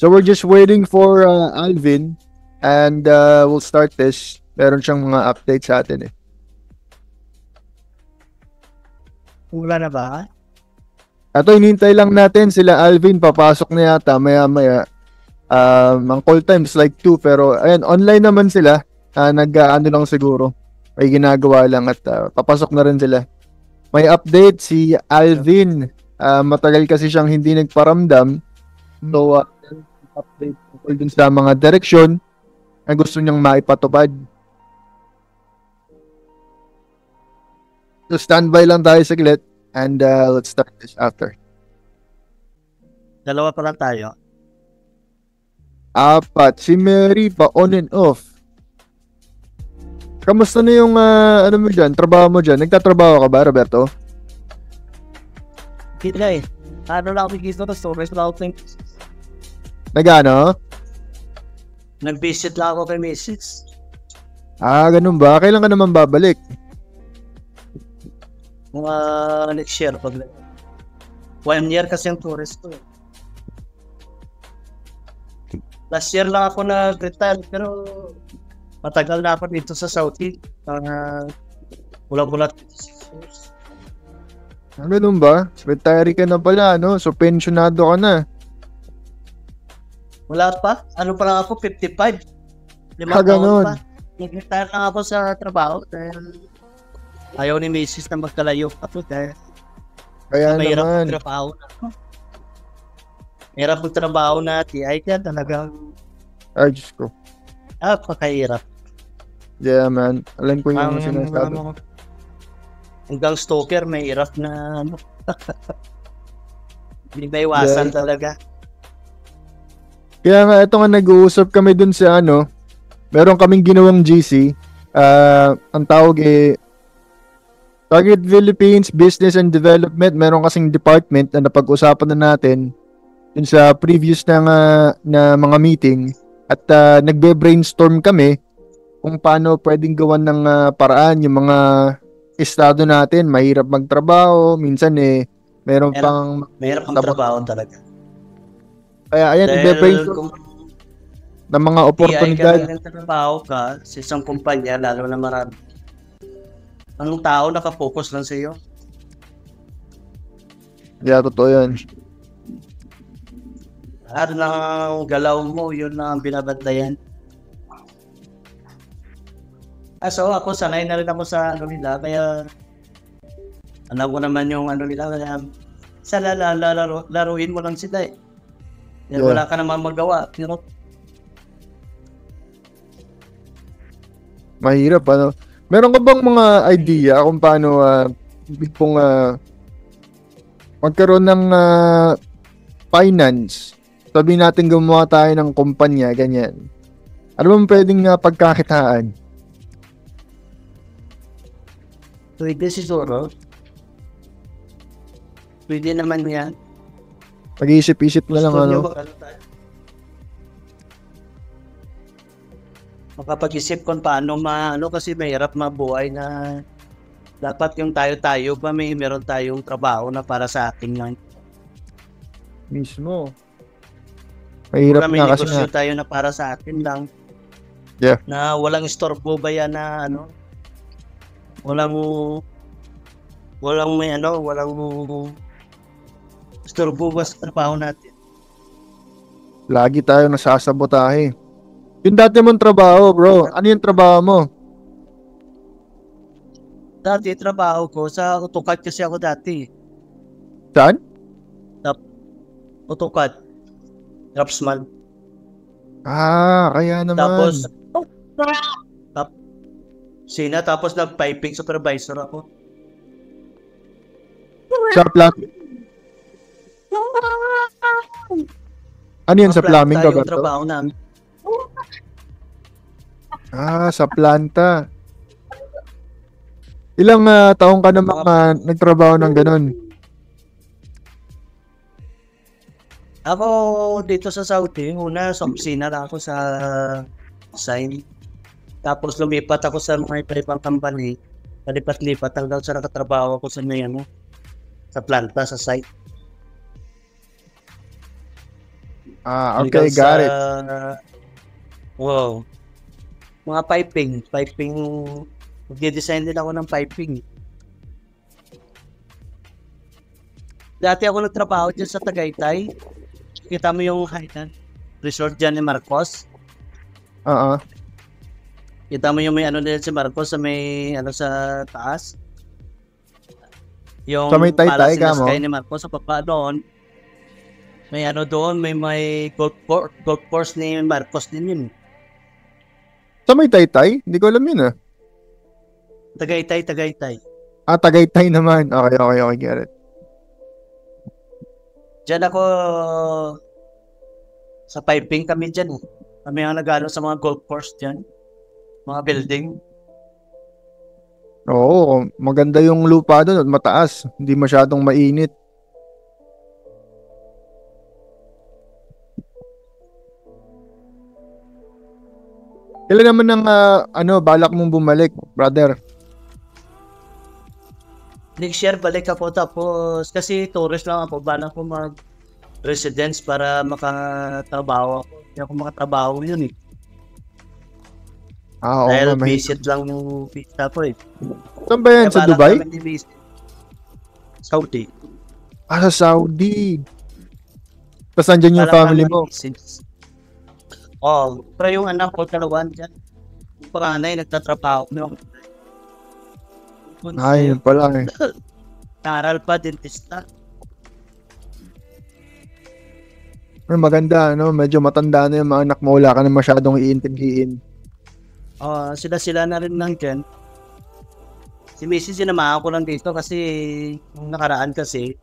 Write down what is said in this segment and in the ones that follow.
So we're just waiting for Alvin and we'll start this. Meron siyang mga updates sa atin eh. Wala na ba? Ato, hinintay lang natin sila Alvin. Papasok na yata maya-maya. Ang call time is like 2 pero ayan, online naman sila. Nag-ano lang siguro. May ginagawa lang at papasok na rin sila. May update si Alvin. Matagal kasi siyang hindi nagparamdam. So, update tungkol dun sa mga direksyon na gusto niyang maipatupad. So, standby lang tayo saglit and let's start this after. Dalawa pa lang tayo. 4. Si Mary pa on and off. Kamusta na yung ano mo dyan? Trabaho mo dyan? Nagtatrabaho ka ba, Roberto? Kita eh. Ano lang ako kikita na storage na ako. Nagano? Nag-visit lang ako kay Mrs. Ganun ba? Kailan ka naman babalik? Mga next year. 1 year kasi ang tourist ko eh. Last year lang ako nag-retire pero matagal na ako dito sa Saudi. Mula-mula 26 years. Ganun ba? Retire ka na pala, no? So, pensionado ka na. Wala pa? Ano pa lang ako? 55. 5 taon Ganun. pa. Nag-retire lang ako sa trabaho dahil ayaw ni Mrs. na magkalayo ako dahil Kaya mahirap naman. magtrabaho na. Mahirap magtrabaho na TI ka talagang Ay, Diyos ko. pakahirap. Yeah, man. Alam ko yung sinasabi. Hanggang stalker, may hirap na ano. Hindi may iwasan talaga. Kaya nga, ito nga nag-uusap kami dun sa ano, meron kaming ginawang GC. Ang tawag Target Philippines Business and Development. Meron kasing department na napag-usapan na natin dun sa previous na mga meeting. At nagbe-brainstorm kami kung paano pwedeng gawan ng paraan yung mga estado natin. Mahirap magtrabaho. Minsan meron pang... Mahirap ang trabaho talaga. Kaya ayan, nagbe-brainstorm ng mga oportunidad. Kaya trabaho ka sa isang kumpanya, lalo na marami. Anong tao nakapokus lang sa iyo? Yeah, totoo yan. Ano lang galaw mo, yun lang ang binabantayan. So ako, sanay na rin ako sa ano nila, kaya alam ko naman yung ano nila, kaya sa laruin mo lang sila eh. Yeah. Wala ka naman magawa. Pero mahirap, ano? Meron ka bang mga idea kung paano magkaroon ng finance? Sabihin natin gumawa tayo ng kumpanya, ganyan. Ano bang pwedeng pagkakitaan? pwede siguro. Pwede naman yan. Pag-iisip-isip na lang, ano? Makapag-isip kung paano kasi mahirap mabuhay na dapat yung tayo-tayo pa meron tayong trabaho na para sa atin lang. Mismo. Mahirap kung na kasi negosyo tayo na para sa atin lang. Yeah. Na walang istorbo ba yan na ano? Walang istorbo ba sa trabaho natin? Lagi tayo nasasabotahe. Yung dati mong trabaho, bro. Ano yung trabaho mo? Dati trabaho ko sa AutoCAD kasi ako dati. Saan? AutoCAD. Draftsman. Kaya naman. Tapos nag-piping supervisor ako. Sa plumbing? Ano yun sa plumbing ka ba? Yung trabaho namin. Sa planta. Ilang taong ka naman nagtrabaho ng ganun? Ako dito sa Saudi, una sa opisina lang ako sa sign. Tapos lumipat ako sa mga ibang company. Palipat-lipat hanggang sa nakatrabaho ako sa sa planta, sa site. Okay, Hanggang got it. wow, mga piping, magde-design din ako ng piping. Dati ako nagtrabaho dyan sa Tagaytay. Kita mo yung Highland Resort dyan ni Marcos. Oo. Kita mo yung may ano din si Marcos sa may ano sa taas. Yung Sa may Taytay Palace in the ka mo? Sky ni Marcos sa baba doon. May ano doon, may golf course ni Marcos din yun. Sa may Taytay? Hindi ko alam yun ah. Tagaytay. Tagaytay naman. Okay, get it. Diyan ako sa piping kami dyan. Kami ang nag-ano sa mga golf course dyan. Mga building. Oo, maganda yung lupa doon at mataas. Hindi masyadong mainit. Kailan naman ng balak mong bumalik, brother? Next year balik ako tapos kasi tourist lang ako. Bala ko mag-residence para makatrabaho ako. Hindi ako makatrabaho yun eh. Oo Dahil nga, visit lang yung visa ko eh. Saan ba yan? Sa Kaya Dubai? balak namin i-visit. Saudi. Sa Saudi. Tapos andyan yung Balak family namin mo. i-visit. Pero yung anak ko, dalawan dyan. Yung panganay, nagtatrabaho. Ay, yun pala eh. Naral pa, dentista. Maganda, medyo matanda na yung mga anak mo. Wala ka na masyadong iintindihin. Sila na rin lang dyan. Si Mrs. sinamahan ko lang dito kasi yung nakaraan kasi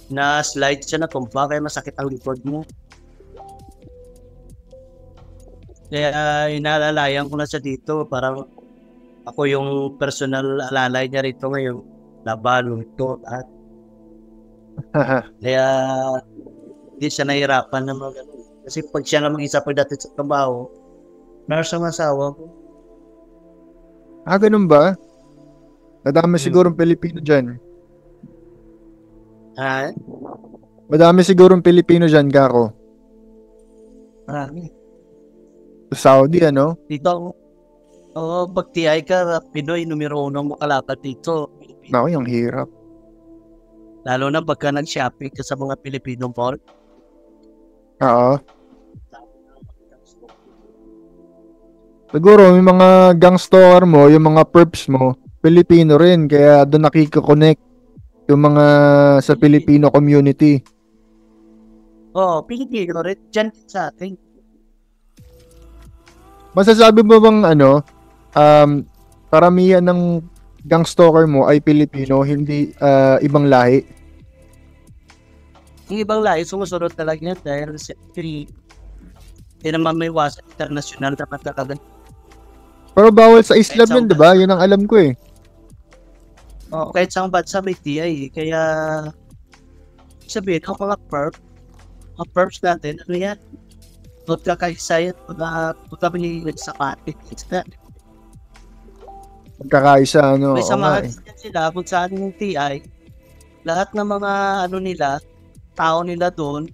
na slide siya na tumpa kaya masakit ang likod mo. Kaya inaalalayan ko na siya dito. Parang ako yung personal alalay niya rito ngayon. Laban, ito, at kaya hindi siya nahirapan na kasi pag siya nga mag-isa pagdating sa trabaho, nurse ang asawa ko. Ganun ba? Madami sigurong Pilipino dyan. Madami sigurong Pilipino dyan, Kako. Marami. Sa Saudi, ano? Dito ako. Pag TI ka, Pinoy, numero 1 mo kalakad dito. Naku, yung hirap. Lalo na pagka nag-shopping ka sa mga Pilipino mall. Oo. Siguro, yung mga gang stalker mo, yung mga perps mo, Pilipino rin. Kaya doon nakika-connect yung mga sa Filipino community. Pilipino rin. Diyan sa atin. Masasabi mo bang karamihan ng gang stalker mo ay Pilipino, hindi ibang lahi? Yung ibang lahi, sumusunod talaga yan dahil siyempre, hindi naman may iwasan international dapat kakagan. Pero bawal sa Islam yun, di ba? Yun ang alam ko eh. Kahit sa bansa may TI kaya sabihin, ang mga perps natin, ano yan? Magkakaisa yan, magkabilis sa kapit. Magkakaisa, May samahan sila kung saan yung TI, lahat ng mga nila, tao nila doon,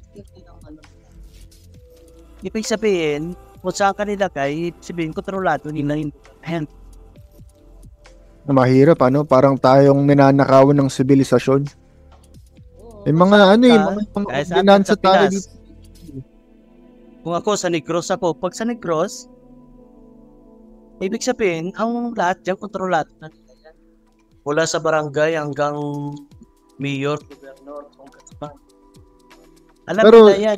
ibig sabihin, kung saan ka nilagay, sabihin, kontrolado nila yung hand. Mahirap, parang tayong ninanakawan ng sibilisasyon. Yung mga binansa tayo dito. Kung ako sa Negros ako, pag sa Negros, ibig sabihin, ang lahat dyan kontrolado na nila yan. Mula sa barangay hanggang mayor, gobernador, congressman. Alam nila yan.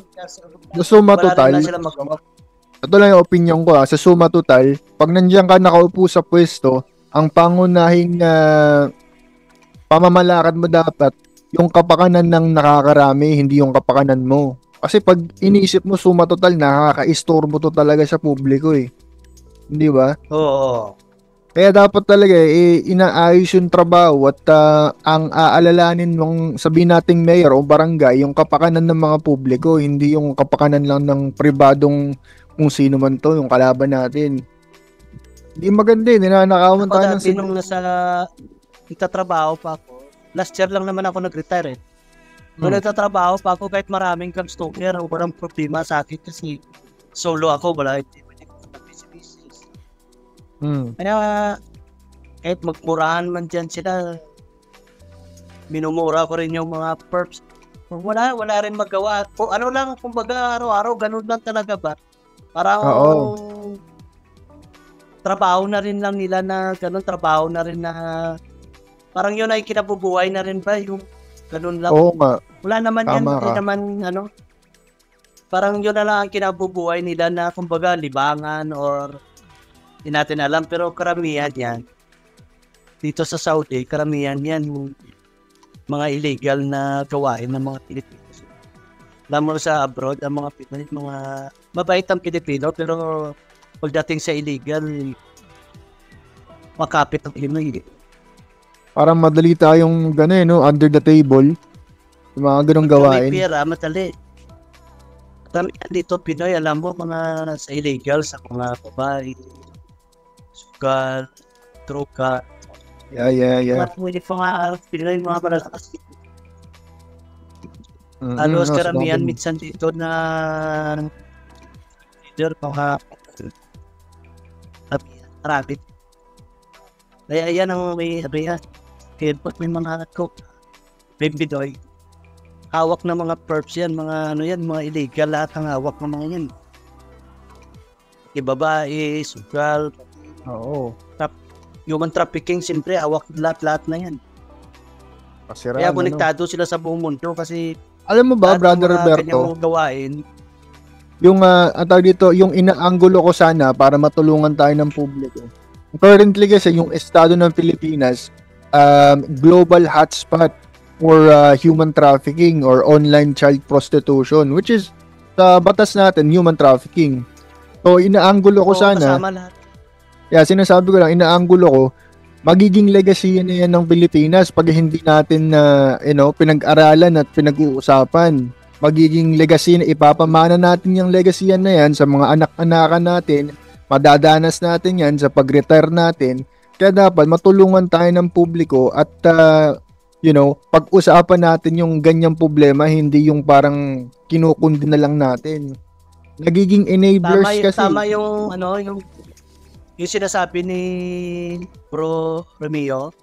Sa suma total, ito lang yung opinion ko sa suma total, pag nandiyan ka nakaupo sa pwesto, ang pangunahing pamamalakad mo dapat, yung kapakanan ng nakakarami, hindi yung kapakanan mo. Kasi pag iniisip mo suma total, nakaka-istorbo to talaga sa publiko eh. Hindi ba? Oo. Kaya dapat talaga inaayos yung trabaho at ang aalalanin ng sabihin nating mayor o barangay, yung kapakanan ng mga publiko, hindi yung kapakanan lang ng pribadong kung sino man to, yung kalaban natin. Hindi maganda ninanakawan tayo ng nung nasa nagtatrabaho pa ako, last year lang naman ako nag-retire eh. Kung nagtatrabaho pa ako, kahit maraming kang stalker, walang problema sa akin kasi solo ako, wala hindi ko business. Kaya kahit magmurahan man dyan sila, minumura ko rin yung mga perps. Wala rin magawa. Kung ano lang, kumbaga araw-araw, ganun lang talaga ba? Parang trabaho na rin lang nila na ganun, trabaho na rin na parang yun ay kinabubuhay na rin ba yung ganun lang. Oo nga. Wala naman yan, Tama hindi ka. naman parang yun na lang ang kinabubuhay nila na kumbaga libangan or hindi natin alam, pero karamihan yan dito sa Saudi, karamihan yan mga illegal na gawain ng mga Pilipino. Alam mo sa abroad, ang mga Pinoy, mga mabait ang Pilipino, pero pagdating sa illegal, makapit ang Pinoy. Parang madali tayong gano'n, no? Under the table. Yung mga ganong gawain. May pera, madali. Karamihan dito Pinoy, alam mo, mga sa illegal, sa mga babae, sugal, droga. Yeah. Mga Pinoy, mga malalakas. Halos karamihan minsan dito na leader, mga marami. Kaya yan ang may kaya pag may mga may Pinoy, hawak ng mga perps yan, mga mga illegal, lahat ang hawak ng mga yan. Babae, sugal, human trafficking, siyempre hawak lahat na yan. Kaya konektado sila sa buong mundo kasi alam mo ba, Brother Roberto, gawain, yung yung inaanggulo ko sana para matulungan tayo ng publiko. Currently kasi yung estado ng Pilipinas, global hotspot for human trafficking or online child prostitution, which is sa batas natin, human trafficking. So inaanggulo ko sana. Sinasabi ko lang, inaanggulo ko, magiging legacy na yan ng Pilipinas pag hindi natin pinag-aralan at pinag-uusapan. Magiging legacy na ipapamana natin yung legacy na yan sa mga anak-anakan natin, madadanas natin yan sa pag-retire natin. Kaya dapat matulungan tayo ng publiko at pag-usapan natin yung ganyang problema, hindi yung parang kinukundi na lang natin. Nagiging enablers kasi. Tama yung sinasabi ni Bro Romeo,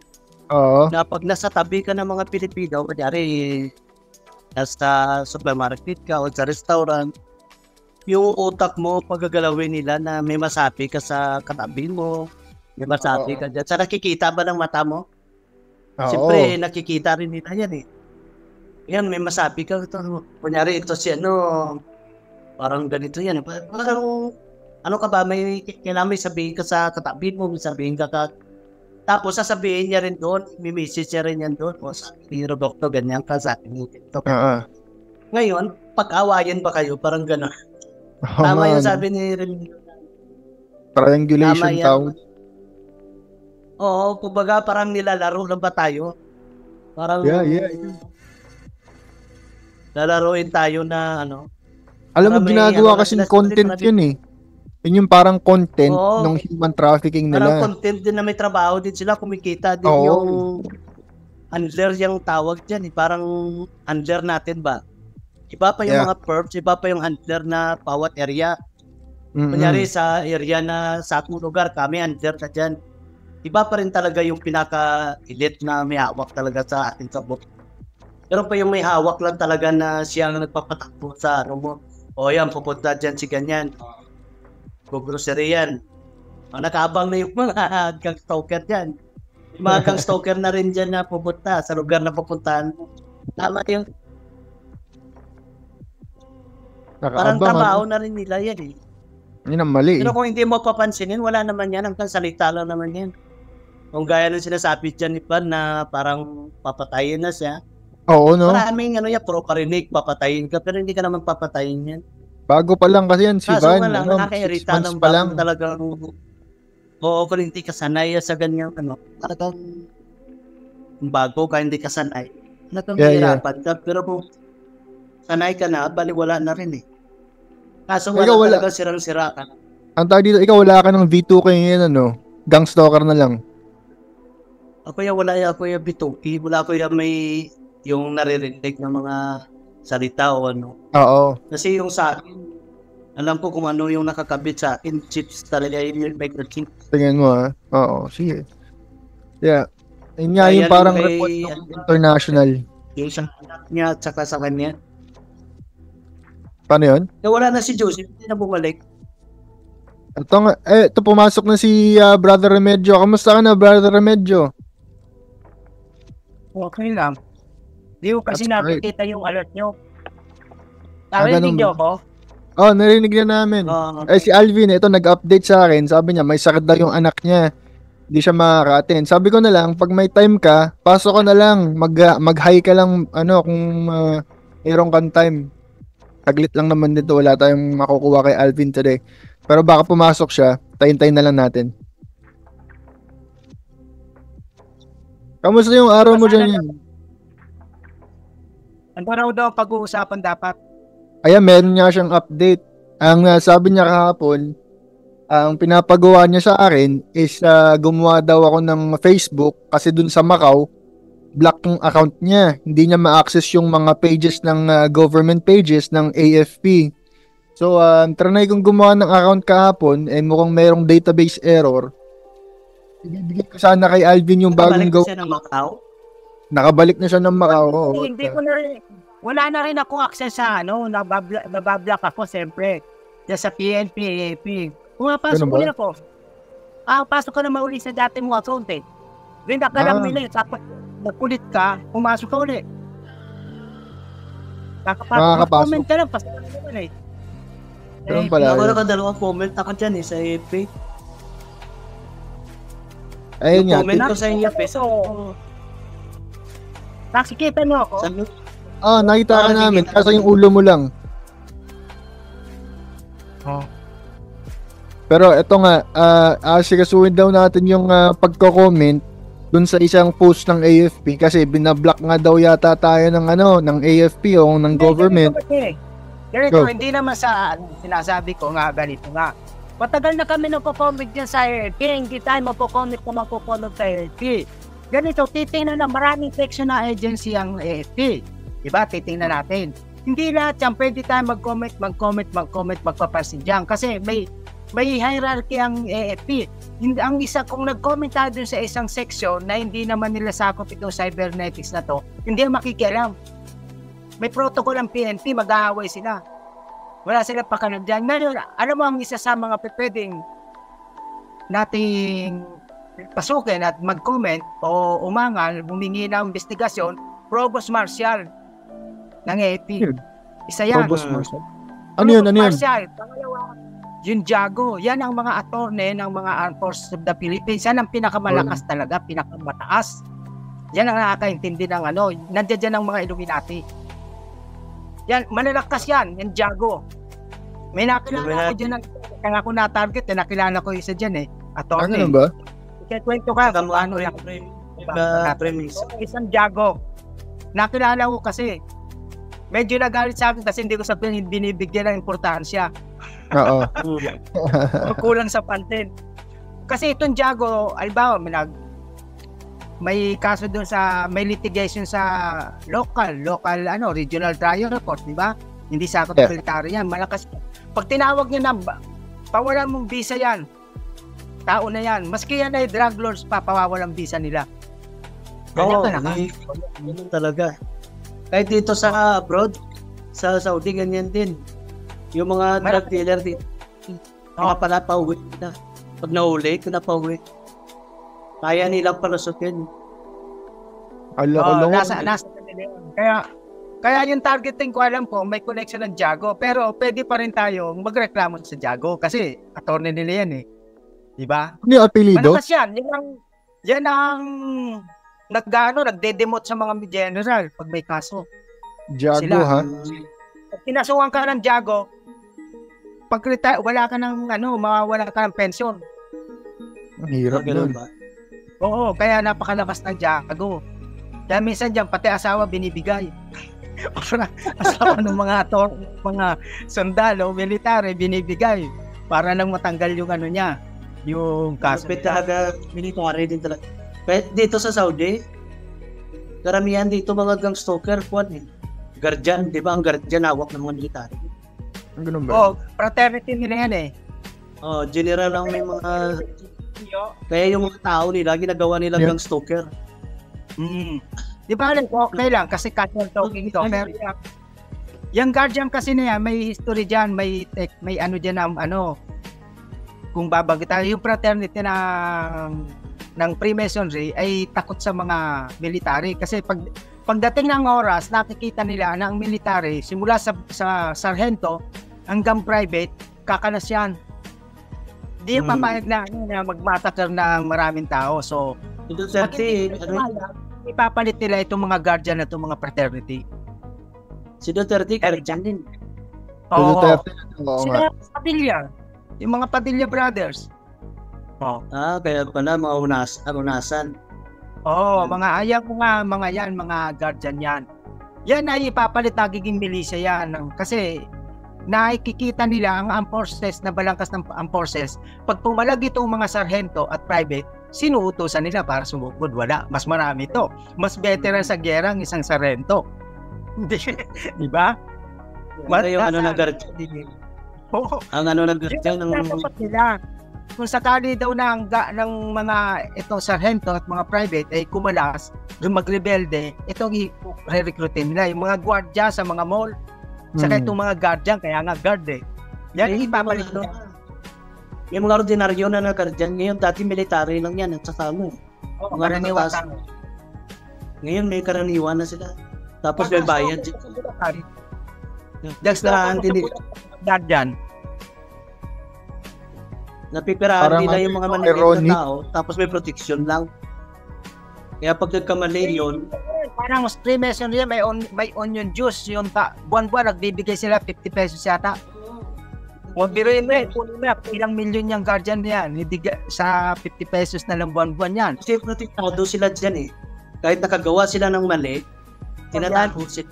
na pag nasa tabi ka ng mga Pilipino, kunyari nasa supermarket ka o sa restaurant, yung utak mo, pagagalawin nila na may masabi ka sa katabi mo, may masabi ka dyan. Sa nakikita ba ng mata mo? Siyempre, nakikita rin nila yan eh. Yan, may masabi ka. Kunyari, ito si parang ganito yan. Parang ano ka ba, kailangan may sabihin ka sa katabi mo, may sabihin ka tapos sasabihin niya rin doon, may message niya rin yan doon, o sabi ni Roberto, ganyan ka sa akin. Ngayon, pag-awayan ba kayo, parang gano'n. Tama yung sabi ni Ren. Triangulation tawag. Oo, kumbaga parang nilalaro lang ba tayo? Parang lalaroin tayo na Alam mo, ginagawa kasing content yun eh. Yun yung parang content ng human trafficking nila. Parang content din na may trabaho din sila, kumikita din yung handler yung tawag dyan. Parang handler natin ba? Iba pa yung mga perps, iba pa yung handler na bawat area. Kunyari sa area na sa akong lugar, kami handler na dyan. Iba pa rin talaga yung pinaka-elite na may hawak talaga sa ating sabot. Pero pa yung may hawak lang talaga na siya ang nagpapatakbo sa mo. O yan, pupunta dyan si ganyan. Grocery yan. Nakaabang na yung mga gang stalker dyan. Yung mga gang stalker na rin dyan na pupunta sa lugar na pupuntahan mo. Tama yun. Parang trabaho na rin nila yan eh. Yun ang mali. Pero kung hindi mo papansinin, wala naman yan. Hanggang salita lang naman yan. Kung gaya ng sinasabi dyan ni Pan na parang papatayin na siya. Oo, no? Maraming pro parinig, papatayin ka. Pero hindi ka naman papatayin yan. Bago pa lang kasi yan si Van. Kaso nga lang, nakakairita ng bago talagang kung hindi ka sanay sa ganyan, talagang bago ka, hindi ka sanay. Hirapan ka, pero kung sanay ka na, baliwala na rin eh. Kaso nga talaga sirang-sira ka. Ang tawag dito, ikaw wala ka ng V2K ngayon, gang stalker na lang. Ako yung wala ako yung B2K, wala ako yung may yung naririnig ng mga salita o ano. Oo. Kasi yung sa akin, alam ko kung ano yung nakakabit sa akin, chips talaga yung microchip. Tingin mo ha? Oo, sige. Yeah. Yun nga Kaya yung parang yung report kay- ng international. Yung sa anak niya at saka sa kanya. Paano yun? Nawala na si Joseph, hindi na bumalik. Ito pumasok na si Brother Remedyo. Kamusta ka na, Brother Remedyo? Okay lang. Di ko kasi That's great. nakikita yung alert nyo. ganun Narinig ba? nyo ako? Oh, narinig na namin. Si Alvin, ito nag-update sa akin. Sabi niya, may sakit daw yung anak niya. Hindi siya makaka-attend. Sabi ko na lang, pag may time ka, pasok ka na lang. Mag-hi ka lang, kung mayroon kang time. Taglit lang naman dito. Wala tayong makukuha kay Alvin today. Pero baka pumasok siya, tayin-tayin na lang natin. Kamusta yung araw mo dyan yun? Ano raw daw ang pag-uusapan dapat? Ayan, meron nga siyang update. Ang sabi niya kahapon, ang pinapagawa niya sa akin is gumawa daw ako ng Facebook kasi dun sa Macau, block yung account niya. Hindi niya ma-access yung mga pages ng government pages ng AFP. So, trinay kong gumawa ng account kahapon, mukhang merong database error. Ibibigay ko sana kay Alvin yung bagong Nakabalik siya ng Macau. Nakabalik na siya ng Macau. Oo. Hindi ko na rin. Wala na rin akong access sa nabablock ako siyempre. Diyan sa PNP, AAP. Pumapasok Ganun ba? ulit ako. Pasok ka na mauli sa dati mong account eh. Then nakalang nila yun. Tapos nagkulit ka, pumasok ka ulit. Nakakapasok. Comment ka lang, pasok ka naman eh. Ganun pala. Ako nakadalawang comment ako dyan sa AFP. Ayun nga. Comment ko sa inyo, peso. Nakikita mo ako. Sabi Nakita ka namin. Kaso yung ulo mo lang. Oh. Pero eto nga, asikasuhin daw natin yung pagko-comment dun sa isang post ng AFP kasi binablock nga daw yata tayo ng AFP o ng government. Ganito, Go. hindi naman sa sinasabi ko nga, ganito nga. Matagal na kami nagpo-comment dyan sa AFP, hindi tayo mapo-comment na mapo-comment sa AFP. Ganito, titingnan na maraming section na agency ang AFP. Diba? Titingnan natin. Hindi lahat yan, pwede tayo mag-comment, magpapansin dyan. Kasi may hierarchy ang AFP. Ang isa, kung nag-comment tayo dun sa isang section na hindi naman nila sakop itong cybernetics na to, hindi makikialam. May protocol ang PNP, mag-aaway sila. Wala silang pakanan dyan. Ngayon, alam mo ang isa sa mga pwedeng nating pasukin at mag-comment o umangal, humingi ng investigasyon, Provost Marshal ng AFP. Isa yan. Provost Marshal. Ano yun? Marshal. Pangalawa, yung Jago. Yan ang mga attorney ng mga Armed Forces of the Philippines. Yan ang pinakamalakas talaga, pinakamataas. Yan ang nakakaintindi ng nandiyan dyan ang mga Illuminati. Yan, malalakas yan, yung Jago. May nakilala ko dyan, kaya ako na-target, nakilala ko isa dyan attorney. Ano ba? Kwento ka kung ano yan. premise. Isang Jago. Nakilala ko kasi. Medyo nagalit sa akin kasi hindi ko sabihin binibigyan ng importansya. Oo. Kulang sa pantin. Kasi itong Jago, albaw, may kaso doon may litigation sa local regional trial court, di ba? Hindi sakot ng military yan, malakas. Pag tinawag niya pawalan mong visa yan, tao na yan, maski yan ay drug lords pawawalan visa nila. Oo, ganun talaga. Kahit dito sa abroad, sa Saudi, ganyan din. Yung mga drug dealer dito, pala pauwi na. Pag nahuli, napauwi. Kaya nilang palusutin. Nasa kaya yung targeting ko, alam ko, may connection ng Jago. Pero pwede pa rin tayo magreklamo sa Jago kasi attorney nila yan Diba? Ano yung apelido? Malakas yan. Yan ang nagde-demote sa mga general pag may kaso. Jago, sila, ha? Pag kinasuhan ka ng Jago, pag wala ka ng mawawala ka ng pension. Ang hirap nun. Oo, kaya napakalakas ng Jago. Kaya minsan dyan, pati asawa binibigay. Asawa ng mga sundalo, military, binibigay para lang matanggal yung niya, yung kaso. Kapit talaga, military din talaga. Dito sa Saudi, karamihan dito mga gang stalker, guardian, di ba? Ang guardian hawak ng mga military. Ang ganun ba? Oh, fraternity nila yan eh. Oh, general lang may mga... Kaya yung mga tao nila, ginagawa nila gang stalker. Di ba, okay lang kasi casual talking to. Pero yung guardian kasi na yan, may history dyan, may ano dyan na kung babanggit tayo, yung fraternity ng Freemasonry ay takot sa mga military kasi pagdating ng oras nakikita nila na ang military simula sa sarhento hanggang private kakanas yan, hindi yung papayag na mag-massacre ng maraming tao. So ipapalit nila itong mga guardian na itong mga fraternity. Si Duterte guardian din. Sila Padilla, yung mga Padilla brothers. Kaya pala mga unasan. Mga guardian yan. Yan ay ipapalit nagiging milisya yan. Kasi nakikita nila ang armed forces na balangkas ng armed forces. Pag pumalag itong mga sarhento at private, sinuutosan nila para sumugod. Wala. Mas marami to. Mas veteran sa gera ang isang sarhento. Di ba? Yung ng guardian. Ang ng guardian ng nila. Kung sakali daw ng mga itong sarhento at mga private ay kumalas, magrebelde, itong i-recruitin nila yung mga gwardiya sa mga mall, saka itong mga guardian, kaya nga guard eh. Yan ipapalit nila. Yung mga ordinaryo na guardian ngayon, dati military lang yan at saka mo. Karaniwan. Ngayon may karaniwan na sila. Tapos may bayad. That's the guardian. Napipirahan nila yung mga manigit na tao, tapos may protection lang. Kaya pag nagkamali yun, parang Freemason yan, may onion juice, yung buwan-buwan, nagbibigay sila 50 pesos yata. Kung biruin mo ilang milyon yung guardian yan, hindi sa 50 pesos na lang buwan-buwan yan. Kasi protektado sila dyan eh. Kahit nakagawa sila ng mali, tinatago sila.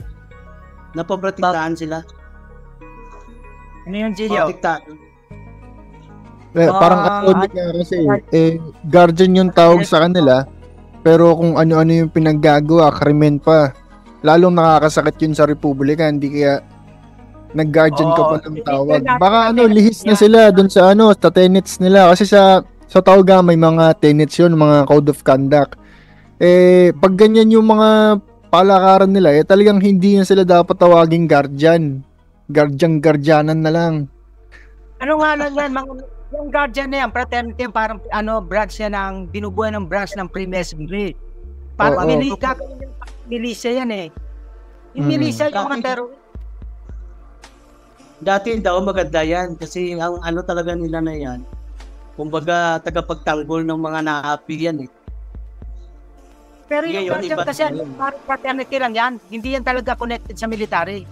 Napaprotektahan sila. Ano yung Gio? Protektado. Parang atomic nga kasi guardian yung tawag sa kanila, pero kung ano-ano yung pinaggagawa, krimen pa. Lalong nakakasakit yun sa Republika, hindi kaya nag-guardian ka pa ng tawag. Baka lihis na sila dun sa sa tenets nila. Kasi sa tawag may mga tenets yun, mga code of conduct. Pag ganyan yung mga palakaran nila, talagang hindi na sila dapat tawaging guardian. Guardianan na lang. Ano nga lang yan, yung guardian na yan, fraternity, parang branch yan ng, binubuhay ng branch ng Freemasonry. Parang milisya yan eh. Yung milisya, yung mga terrorist. Dati daw maganda yan, kasi ang talaga nila na yan, kumbaga tagapagtanggol ng mga naapi yan eh. Pero yung guardian kasi parang fraternity lang yan, hindi yan talaga connected sa military.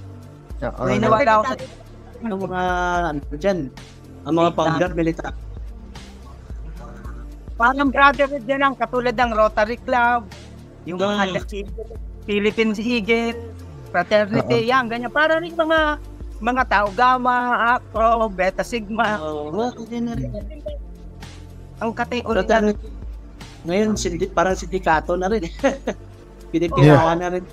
May nawala ako sa mga dyan. Ang mga founder militar. Parang brotherhood yan lang, katulad ng Rotary Club, yung mga Philippine Eagle, fraternity, yan, ganyan. Parang rin mga tao, Gamma, Acro, Beta Sigma. Ang kategorya. Ngayon, parang sindikato na rin. Pinipirawan na rin.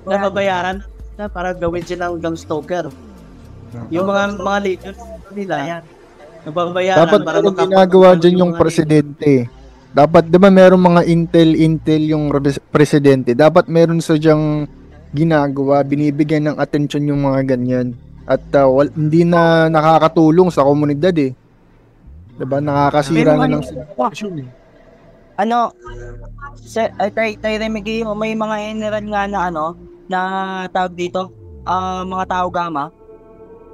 Nababayaran na para gawin silang gang stalker. Yung mga leaders nila, nababayaran dapat para ginagawa dyan yung presidente. Dapat, di ba merong mga intel yung presidente. Dapat meron sa dyang ginagawa, binibigyan ng atensyon yung mga ganyan. At hindi na nakakatulong sa komunidad eh. Di ba? Nakakasira na ng sitwasyon eh. Tayo Remigio, may mga general nga na na tawag dito, mga tao Gama.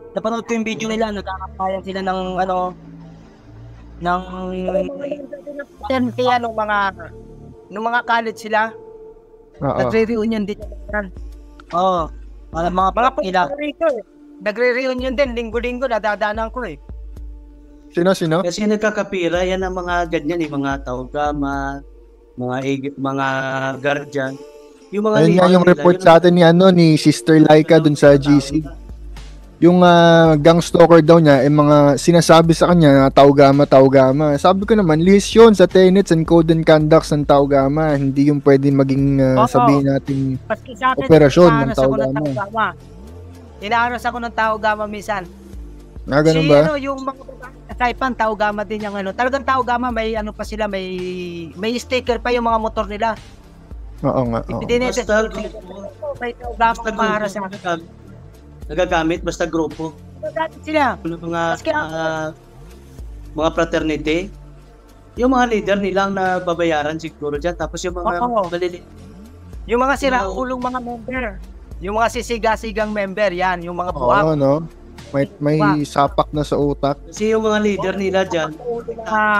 Napanood ko yung video nila, nagkakapayan sila ng nung mga college sila, nagre-reunion din. Mga ila. Nagre-reunion din, linggo-linggo, nadadaanan ko eh. Sino? Kasi nagkakapira, yan ang mga ganyan, mga tao-gama, mga guardian. Yung mga ayun nga yung report sa atin ni Sister Laika dun sa GC. yung gang stalker daw niya, mga sinasabi sa kanya na Tau Gama. Sabi ko naman, list yun sa tenets and code and conducts ng Tau Gama. Hindi yung pwede maging sabihin natin operasyon ng Tau Gama. Inaaras ako ng Tau Gama minsan. Ganun ba? Yung mga Taipan, Tau Gama din yung talagang Tau Gama, may pa sila, may sticker pa yung mga motor nila. Oo nga. Basta may Tau Gama para sa nagagamit basta grupo. Nagagamit sila. Mga fraternity. Yung mga leader nilang nababayaran siguro dyan. Tapos yung mga maliliit. Yung mga siraulong mga member. Yung mga sisiga-sigang member, yan. Yung mga buwak. Oo, no? May sapak na sa utak. Kasi yung mga leader nila dyan.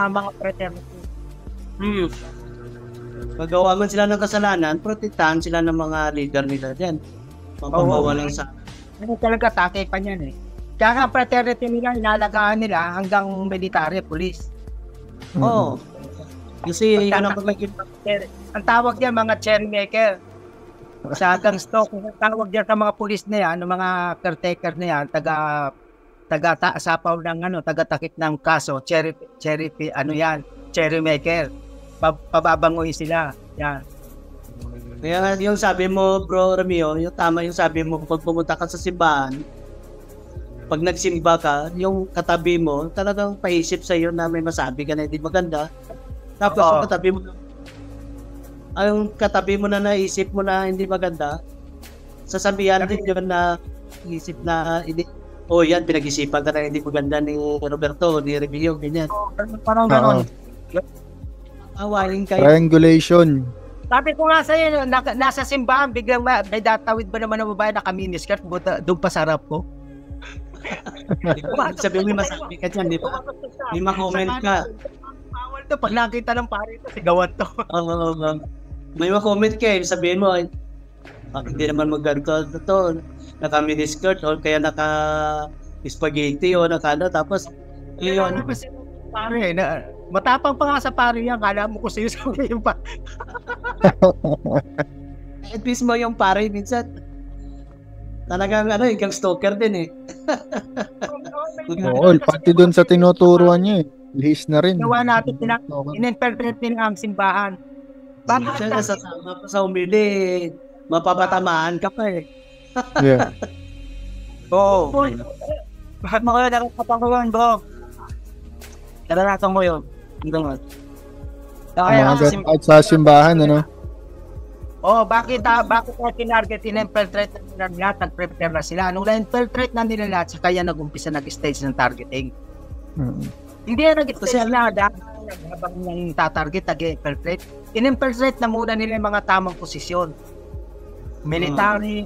Mga fraternity. Magawa man sila ng kasalanan, protektahan sila ng mga leader nila dyan. Mapabawa lang sa... Ano talaga, takay pa niyan eh. Kaya nga fraternity nila, inalagaan nila hanggang military, police. Oo. Kasi yun ang ang tawag diyan mga cherry maker. Sa gang stock, ang tawag diyan sa mga police na yan, mga caretaker na yan, taga-sapaw ng taga-takip ng kaso, cherry maker. Pababanguin sila. Yan. Kaya yung sabi mo, Bro Romeo, yung tama yung sabi mo, pag pumunta ka sa simbahan, pag nagsimba ka, yung katabi mo, talagang paisip sa'yo na may masabi ka na hindi maganda. Tapos yung katabi mo na naisip mo na hindi maganda, sasabihan din yun na isip na, yan, pinag-isipan ka na hindi maganda ni Roberto, ni Romeo, ganyan. Parang gano'n. Awayin kayo. Triangulation. Sabi ko nga sa'yo, nasa simbahan, biglang may datawid ba naman ng babae naka-miniskirt, doon pa sa harap ko. Sabi mo, masabi ka dyan, di ba? May ma-comment ka. Bawal to, pag nakita ng pare ito, sigawan to. May ma-comment ka eh, sabihin mo, hindi naman mag-ganto to, naka-miniskirt, o kaya naka-spaghetti, o tapos, yun. Pare, matapang pa nga sa pare yan, kala mo kung sino yung pa. At least mo yung pare, minsan, talagang yung stalker din eh. Oo, pati doon sa tinuturuan niya eh. Lihis na rin. Gawa natin, in-interpret din ang simbahan. Bakit sa umili, mapapatamaan ka pa eh. Yeah. Oo. Bakit mo kayo nakapangkuhan, bro? Karanasan ko yun. Kahit sa simbahan, bakit tinarget, in-infiltrate na nila, nag-prepare na sila. Nung na-infiltrate na nila lahat, saka yan nag-umpisa nag-stage ng targeting. Hindi na nag-stage na habang yung tatarget, nag-infiltrate. In-infiltrate na muna nila yung mga tamang posisyon. Military,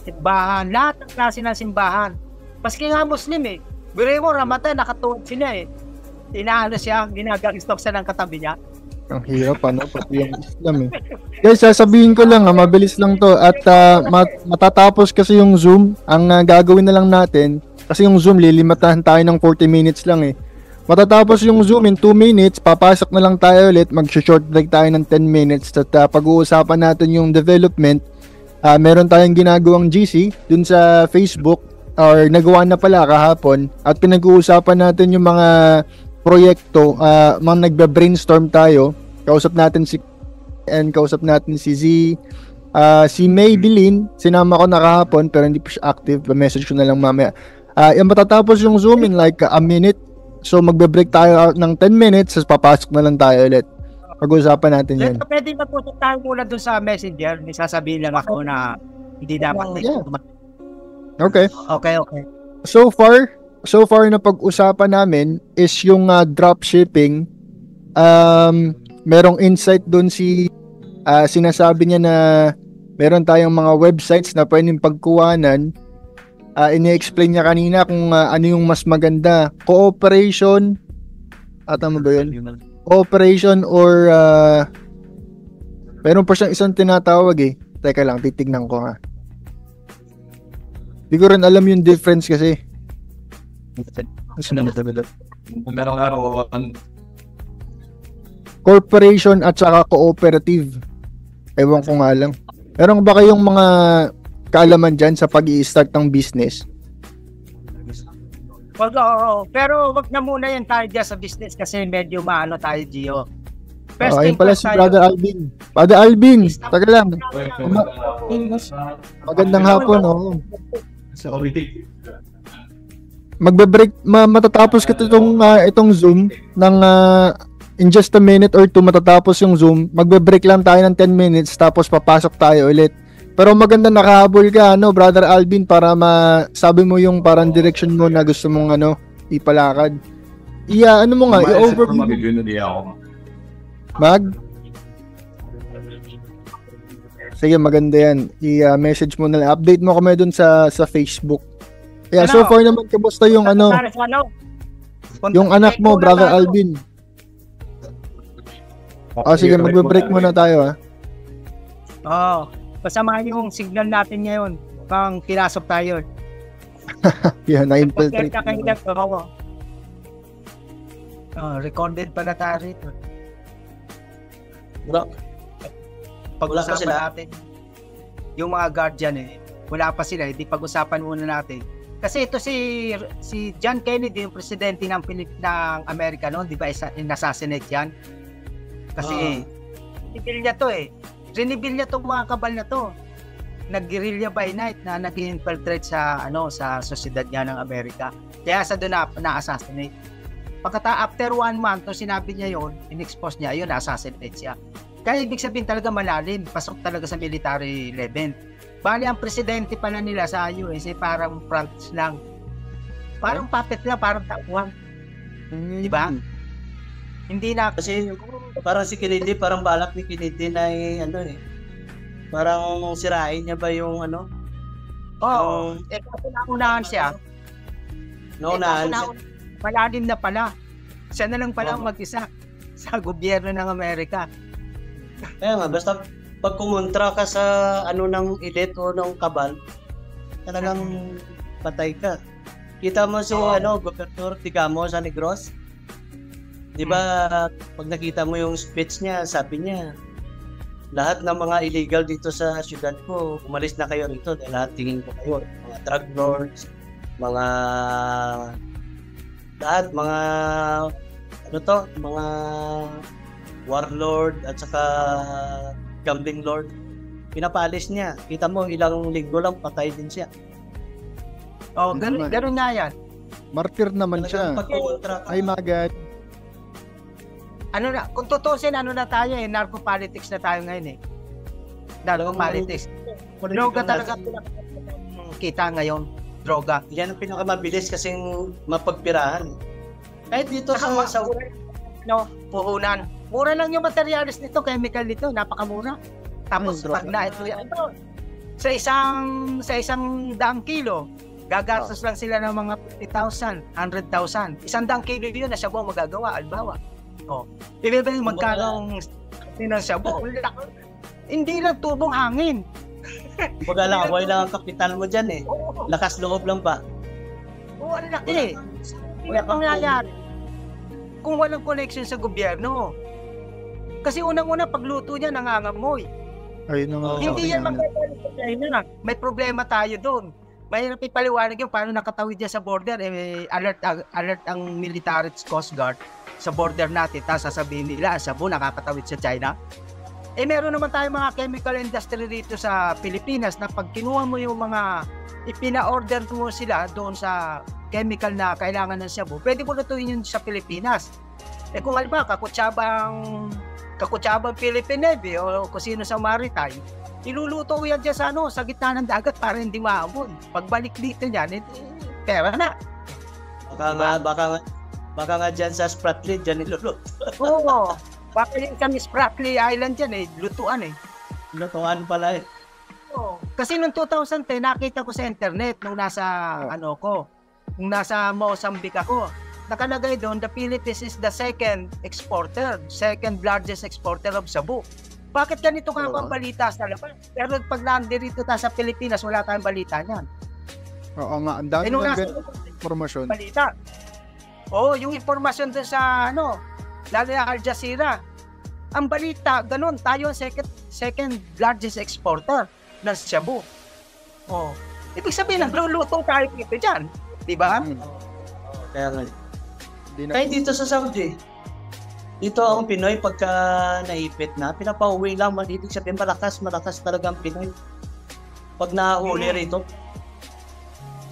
simbahan, lahat ng klase ng simbahan. Paski nga Muslim eh. Biro mo, Ramadan, nakatuwad sila eh. Inaano siya, ginag-stalk siya ng katabi niya. Ang hirap, pati yung Islam eh. Guys, sasabihin ko lang, mabilis lang to. At matatapos kasi yung Zoom, ang gagawin na lang natin, kasi yung Zoom, lilimatahan tayo ng 40 minutes lang eh. Matatapos yung Zoom in 2 minutes, papasok na lang tayo ulit, mag-short break tayo ng 10 minutes, at pag-uusapan natin yung development. Meron tayong ginagawang GC dun sa Facebook, or nagawa na pala kahapon, at pinag-uusapan natin yung mga proyekto, mga nagbe-brainstorm tayo. Kausap natin kausap natin si Z, si Maybelline, sinama ko na kahapon pero hindi pa siya active, message ko na lang mamaya. Yung matatapos yung Zoom in like a minute, so magbe-break tayo ng 10 minutes, tapos papasok na lang tayo ulit. Pag-uusapan natin yan. Pwede mag-usap tayo muna doon sa messenger, may sasabihin lang ako na hindi dapat. Okay. So far na pag-usapan namin is yung dropshipping. Merong insight doon sinasabi niya na meron tayong mga websites na pwedeng pagkuhanan. Ini-explain niya kanina kung ano yung mas maganda. Cooperation. Tama ba yun? Cooperation or meron pa siyang isang tinatawag eh. Teka lang, titignan ko ha. Hindi ko rin alam yung difference kasi. Meron araw corporation at saka cooperative. Ewan ko nga lang. Meron ba kayong mga kaalaman dyan sa pag-i-start ng business? Pero wag na muna yan tayo dyan sa business kasi medyo maano tayo, Gio. Ayun pala si Brother Alvin. Brother Alvin, taga lang. Magandang hapon, oh. Sa committee. Magbe-break, matatapos ko itong Zoom ng in just a minute or two matatapos yung Zoom. Magbe-break lang tayo ng 10 minutes tapos papasok tayo ulit. Pero maganda nakahabol ka, Brother Alvin, para masabi mo yung parang direction mo na gusto mong ipalakad. Ano mo nga, i-overview. Sige, maganda yan. I-message mo na lang. Update mo kami dun sa Facebook. Yeah, so far naman, kamusta yung yung anak mo, Brother Alvin? Sige, magbe-break muna tayo, Pasamahan yung signal natin ngayon. Pang pinasok tayo. Yeah, na-infiltrate. Recorded pala tayo rito. Wala pa sila. Natin. Yung mga guardian wala pa sila. Hindi pag-usapan muna natin. Kasi ito si John Kennedy, yung presidente ng Amerika noon, di ba, in-assassinate yan? Kasi rinibil niya to Rinibil niya tong mga kabal na to. Nag-guerrilla by night na nag-infiltrate sa sosyedad niya ng Amerika. Kaya sa doon na-assassinate. After 1 month, nung sinabi niya yon, in-expose niya, yun, na-assassinate siya. Kaya ibig sabihin talaga malalim, pasok talaga sa military level. Bali, ang presidente pala nila sa US parang front lang. Parang puppet lang, parang tauhan. Di ba? Hindi na. Kasi parang si Kennedy, parang balak ni Kennedy na parang sirain niya ba yung kasi naunahan siya. Malalim na pala. Siya na lang pala mag-isa sa gobyerno ng Amerika. Kaya nga, basta pag kumontra ka sa ng elite o ng kabal, talagang patay ka. Kita mo si Gobernador Tigamo sa Negros? Di ba, pag nakita mo yung speech niya, sabi niya, lahat ng mga illegal dito sa syudad ko, umalis na kayo rito dahil lahat tingin ko kayo. Mga drug lords, mga mga warlord at saka gambling lord. Pinapalis niya. Kita mo, ilang linggo lang patay din siya. Ganun nga yan. Martyr naman siya. Ay magad. Kung tutusin, na tayo narco-politics na tayo ngayon Narco-politics. Droga talaga kita ngayon. Droga. Yan ang pinakamabilis kasing mapagpirahan. Kahit dito sa puhunan. Mura lang yung materials nito, chemical nito, napakamura. Tapos pag na ito sa isang 100 kilo, gagastos lang sila ng mga 50,000, 100,000. 100 kilo yun na Shabu magagawa, albawa. Ibig magkano ng Shabu? Hindi lang tubong hangin. Baga lang, wala lang ang kapital mo dyan Lakas loob lang ba? Ang laki Hindi nangyayari kung walang connection sa gobyerno. Kasi unang-una, pagluto niya, nangangamoy. Hindi yan magkakalit sa China. May problema tayo doon. Mahirap ipaliwanag yung paano nakatawid niya sa border. Alert ang military coast guard sa border natin. Tapos sasabihin nila, Shabu, nakakatawid sa China. Meron naman tayong mga chemical industry dito sa Pilipinas na pag kinuha mo yung mga ipina-order mo sila doon sa chemical na kailangan ng Shabu, pwede mo lutuin yun sa Pilipinas. Kung halimbawa, kakutsabang Philippine Navy o kung sino sa maritime, iluluto yan dyan sa gitna ng dagat para hindi maabon. Pagbalik dito niyan, pera na. Baka nga dyan sa Spratly, dyan iluluto. Oo. Baka yun kami Spratly Island dyan lutuan Lutuan pala Oo. Kasi noong 2010, nakita ko sa internet nung nasa nung nasa Mozambique ako. Nakalagay doon, the Philippines is the second largest exporter of Shabu. Bakit ganito ka ang balita sa labas? Pero pag nandito tayo sa Pilipinas, wala tayong balita niyan. Oo nga, ang dami ng informasyon. Balita. Yung informasyon doon sa lalo na Al Jazeera. Ang balita, ganun, tayo ang second largest exporter ng Shabu. Ibig sabihin, nagluluto tayo dito dyan. Diba? Kaya nga. Hindi na. Kahit dito sa Saudi, dito ang Pinoy pagka naipit na, pinapauwi lang, ibig sabihin malakas talaga ang Pinoy. Pag nahuli rito,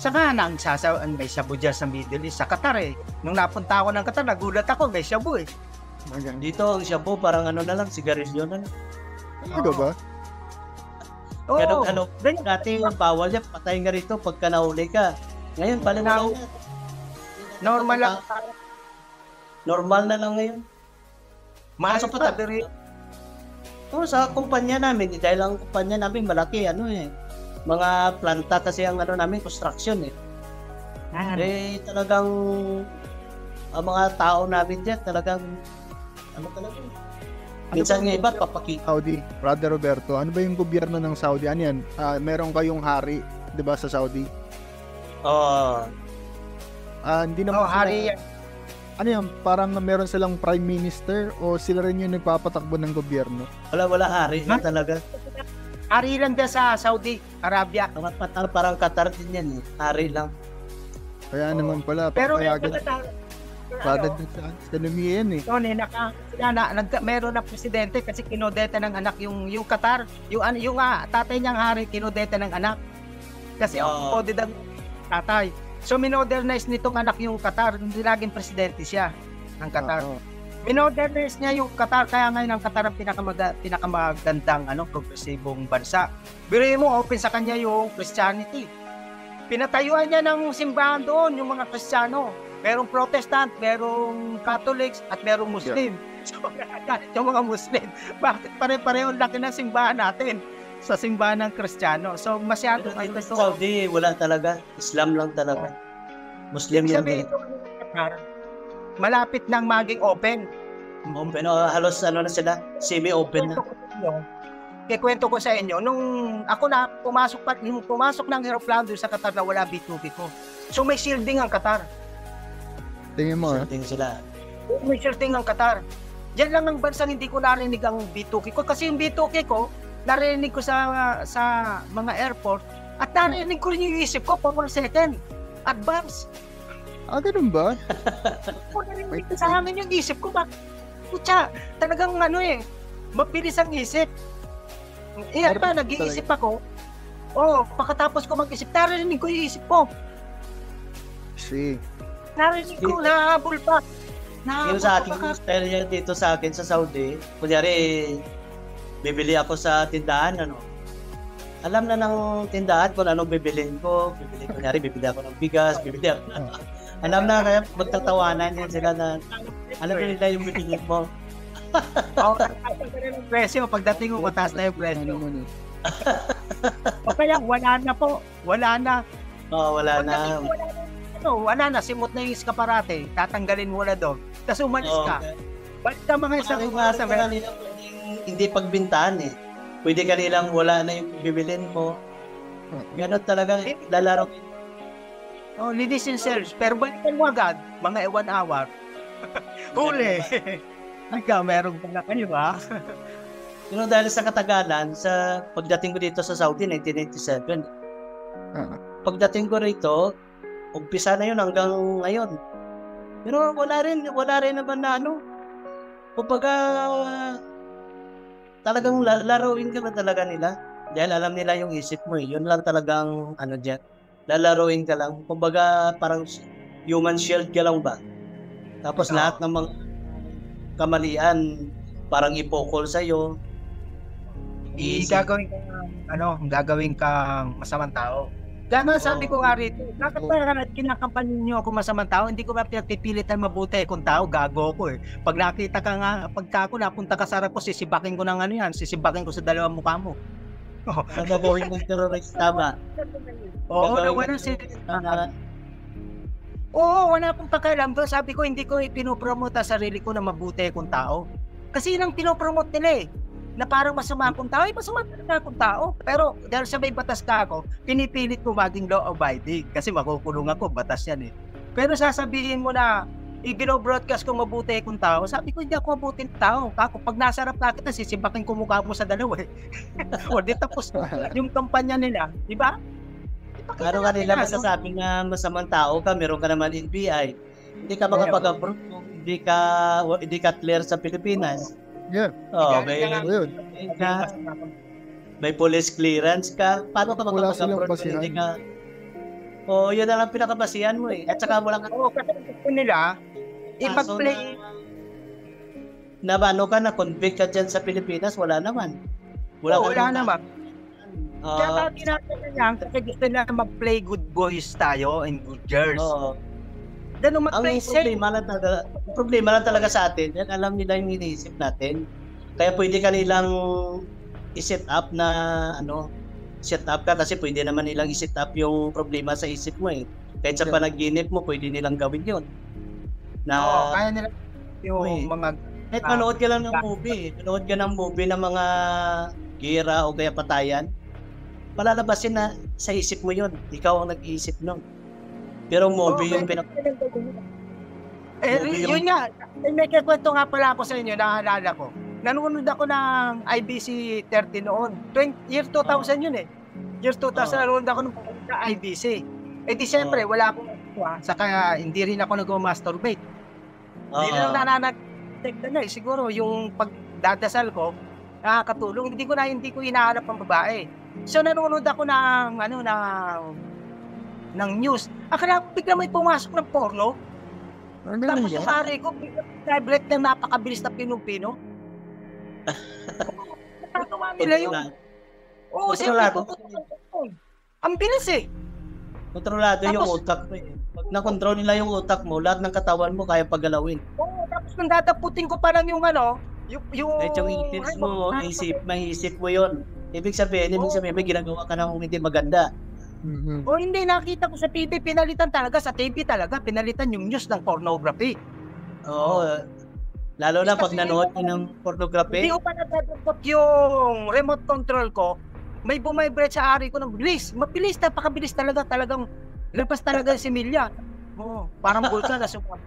Saka may shabu dyan sa Middle East, sa Qatar eh. Nung napunta ako ng Qatar, nagulat ako, may shabu eh. dito ang shabu parang ano na lang, sigarilyo na lang. Ano ba? Pero Oo, dati yung bawal yan, patay nga rito pagka nahuli ka. Ngayon, pala na. normal lang. Normal na lang ngayon. Mahal Kaso pa, pa, Oo, sa kumpanya namin, dahil ang kumpanya namin malaki, mga planta kasi ang namin, construction eh. Talagang, ang mga tao namin dyan, talagang, minsan nga iba, papakita. Saudi, Brother Roberto, ano ba yung gobyerno ng Saudi? Ano yan? Meron kayong hari, di ba, sa Saudi? Oo. Hindi naman hari yan. Ano yan? Parang meron silang prime minister o sila rin yung nagpapatakbo ng gobyerno? Wala hari na talaga. Hari lang dyan sa Saudi Arabia. Parang Qatar din yan eh. Hari lang. Kaya naman pala, Pero papayagan. Padad sa ekonomiya yan eh. Meron na presidente kasi kinodeta ng anak yung Qatar. Yung tatay niyang hari kinodeta ng anak. Kasi ang pwede ng tatay. So minodernize nitong anak yung Qatar, hindi laging presidente siya ng Qatar. Minodernize niya yung Qatar, kaya ngayon ang Qatar ang pinakamagandang progresibong bansa. Biruin mo, open sa kanya yung Christianity. Pinatayuan niya ng simbahan doon, yung mga Kristiyano. Merong Protestant, merong Catholics, at merong Muslim. So, yung mga Muslim, bakit pare-pareho laki ng simbahan natin sa simbahan ng Kristiyano? So, masyado Pero dito sa Saudi, wala talaga. Islam lang talaga. Muslim yung sabi ito, malapit nang maging open. Open, halos na sila, semi-open na. Kikwento ko sa inyo, nung ako na pumasok ng aeroplano sa Qatar na wala B2B ko. So, may shielding ang Qatar. Tingin mo Shielding sila. May shielding ang Qatar. Diyan lang ang bansang hindi ko narinig ang B2K ko. Kasi yung B2K ko, narinig ko sa mga airport at narinig ko rin yung isip ko, for second. Advance. ganun ba? Narinig ko sa amin yung isip ko, putya, talagang mabilis ang isip. Nag-iisip ako. Pagkatapos ko mag-isip, narinig ko yung isip ko. Narinig ko, nahabol pa. Yung sa ating style yan dito sa akin sa Saudi, kunyari, bibili ako sa tindahan, alam na ng tindahan kung anong bibilin ko. Kunyari, bibili ako ng bigas, alam na, kaya magtatawanan yan sila na, alam na nila yung bibilin mo. Presyo, pagdating ko, mataas na yung presyo. O kaya, wala na po. Wala na. Wala na. Wala na, simot na yung eskaparate, tatanggalin mo na doon, tapos umalis ka. Balik ka mga isang sa kanila hindi pagbintahan eh. Pwede ka nilang wala na yung bibilin mo. Ganon talaga, lalaro. Ladies and sirs, pero balikan mo agad, mga 1 hour. Huli. Meron pa na kayo ba? Pero dahil sa katagalan, sa pagdating ko dito sa Saudi, 1997, pagdating ko rito, umpisa na yun hanggang ngayon. Pero wala rin naman na kumbaga talagang laruin ka na talaga nila. Dahil alam nila yung isip mo eh. Yun lang talagang dyan. Lalaruin ka lang. Kumbaga parang human shield ka lang ba? Tapos lahat ng mga kamalian parang ipokol sa'yo. Gagawin kang masamang tao. Dahil sabi ko nga rito, bakit ba kinakampanin niyo ako masamang tao? Hindi ko ba pinagpipilitan mabuti kung tao, gago ko eh. Pag nakita ka nga, pagka ako napunta ka sa harap ko, sisibakin ko ng sisibakin ko sa dalawang mukha mo. Gagawin ng terrorist, tama. Wala akong pakialam doon. Sabi ko, hindi ko pinopromote ang sarili ko na mabuti kung tao. Kasi yun ang pinopromote nila eh. Na parang masama akong tao, masama talaga akong tao. Pero dahil sa may batas ka ako, pinipilit ko maging law-abiding kasi makukulong ako, batas yan eh. Pero sasabihin mo na, i-broadcast ko mabuti akong tao, sabi ko hindi ako mabuting tao. Ako, pag nasarap na kita, sisibakin ko mukha mo sa dalawa eh. O di tapos yung kampanya nila, di ba? Ano ka nila masasabi na masamang tao ka, meron ka naman NBI. Hindi ka makapag-approve kung hindi ka clear sa Pilipinas. Yeah. Oh, Ayun. may police clearance ka. Paano ka Wala silang makapag-approve kung hindi ka... Oh, yun na lang pinakabasihan mo eh. At saka wala ka... Oo, kasi gusto nila, ipag-play. Na ano ka, na-convict ka dyan sa Pilipinas, wala naman. Wala naman. Kaya ginagawa niya, kasi gusto nila mag-play good boys tayo and good girls. Oo. Ganun Ang mag-play safe. problema lang talaga sa atin, yan alam nila yung iniisip natin. Kaya pwede ka nilang i-set up na set up ka kasi pwede naman nilang i-set up yung problema sa isip mo eh. Kahit sa panaginip mo, pwede nilang gawin yun. Oo, kaya nila yung mga... Kahit manood ka lang ng movie. Manood ka ng movie ng mga gira o kaya patayan. Palalabasin na sa isip mo yun. Ikaw ang nag-iisip nun. Pero movie yung yun nga. May kwento nga pala ako sa inyo, naalala ko. Nanonood ako ng IBC 30 noon. Year 2000 yun eh. Year 2000 nanonood ako ng IBC. Eh di siyempre, wala akong saka hindi rin ako nag-masturbate. Hindi rin ako nananag-tegda na eh. Siguro yung pagdadasal ko, nakakatulong. Hindi ko hinahanap ang babae. So nanonood ako ng news. Akala ko bigla may pumasok ng porno. Tapos yung pare ko, vibrate na napakabilis na pinong-pino. Nakagawa nila yun. Oo, siyempre. Ang bilis eh. Kontrolado yung utak mo eh. Pag na-control nila yung utak mo, lahat ng katawan mo kaya paggalawin. Oo, tapos nang dadaputin ko pa lang yung kahit yung isip mo yun. Ibig sabihin may ginagawa ka na hindi maganda. Mm-hmm. O hindi, nakita ko sa TV, pinalitan talaga, sa TV talaga, pinalitan yung news ng pornography. Oo. Lalo na pag nanood ka ng pornography. Hindi ko pa natatagot yung remote control ko, may bumibrate sa ari ko ng bilis. Mabilis, napakabilis talagang labas talaga si Milya. Oo, parang bulsa na sumabot.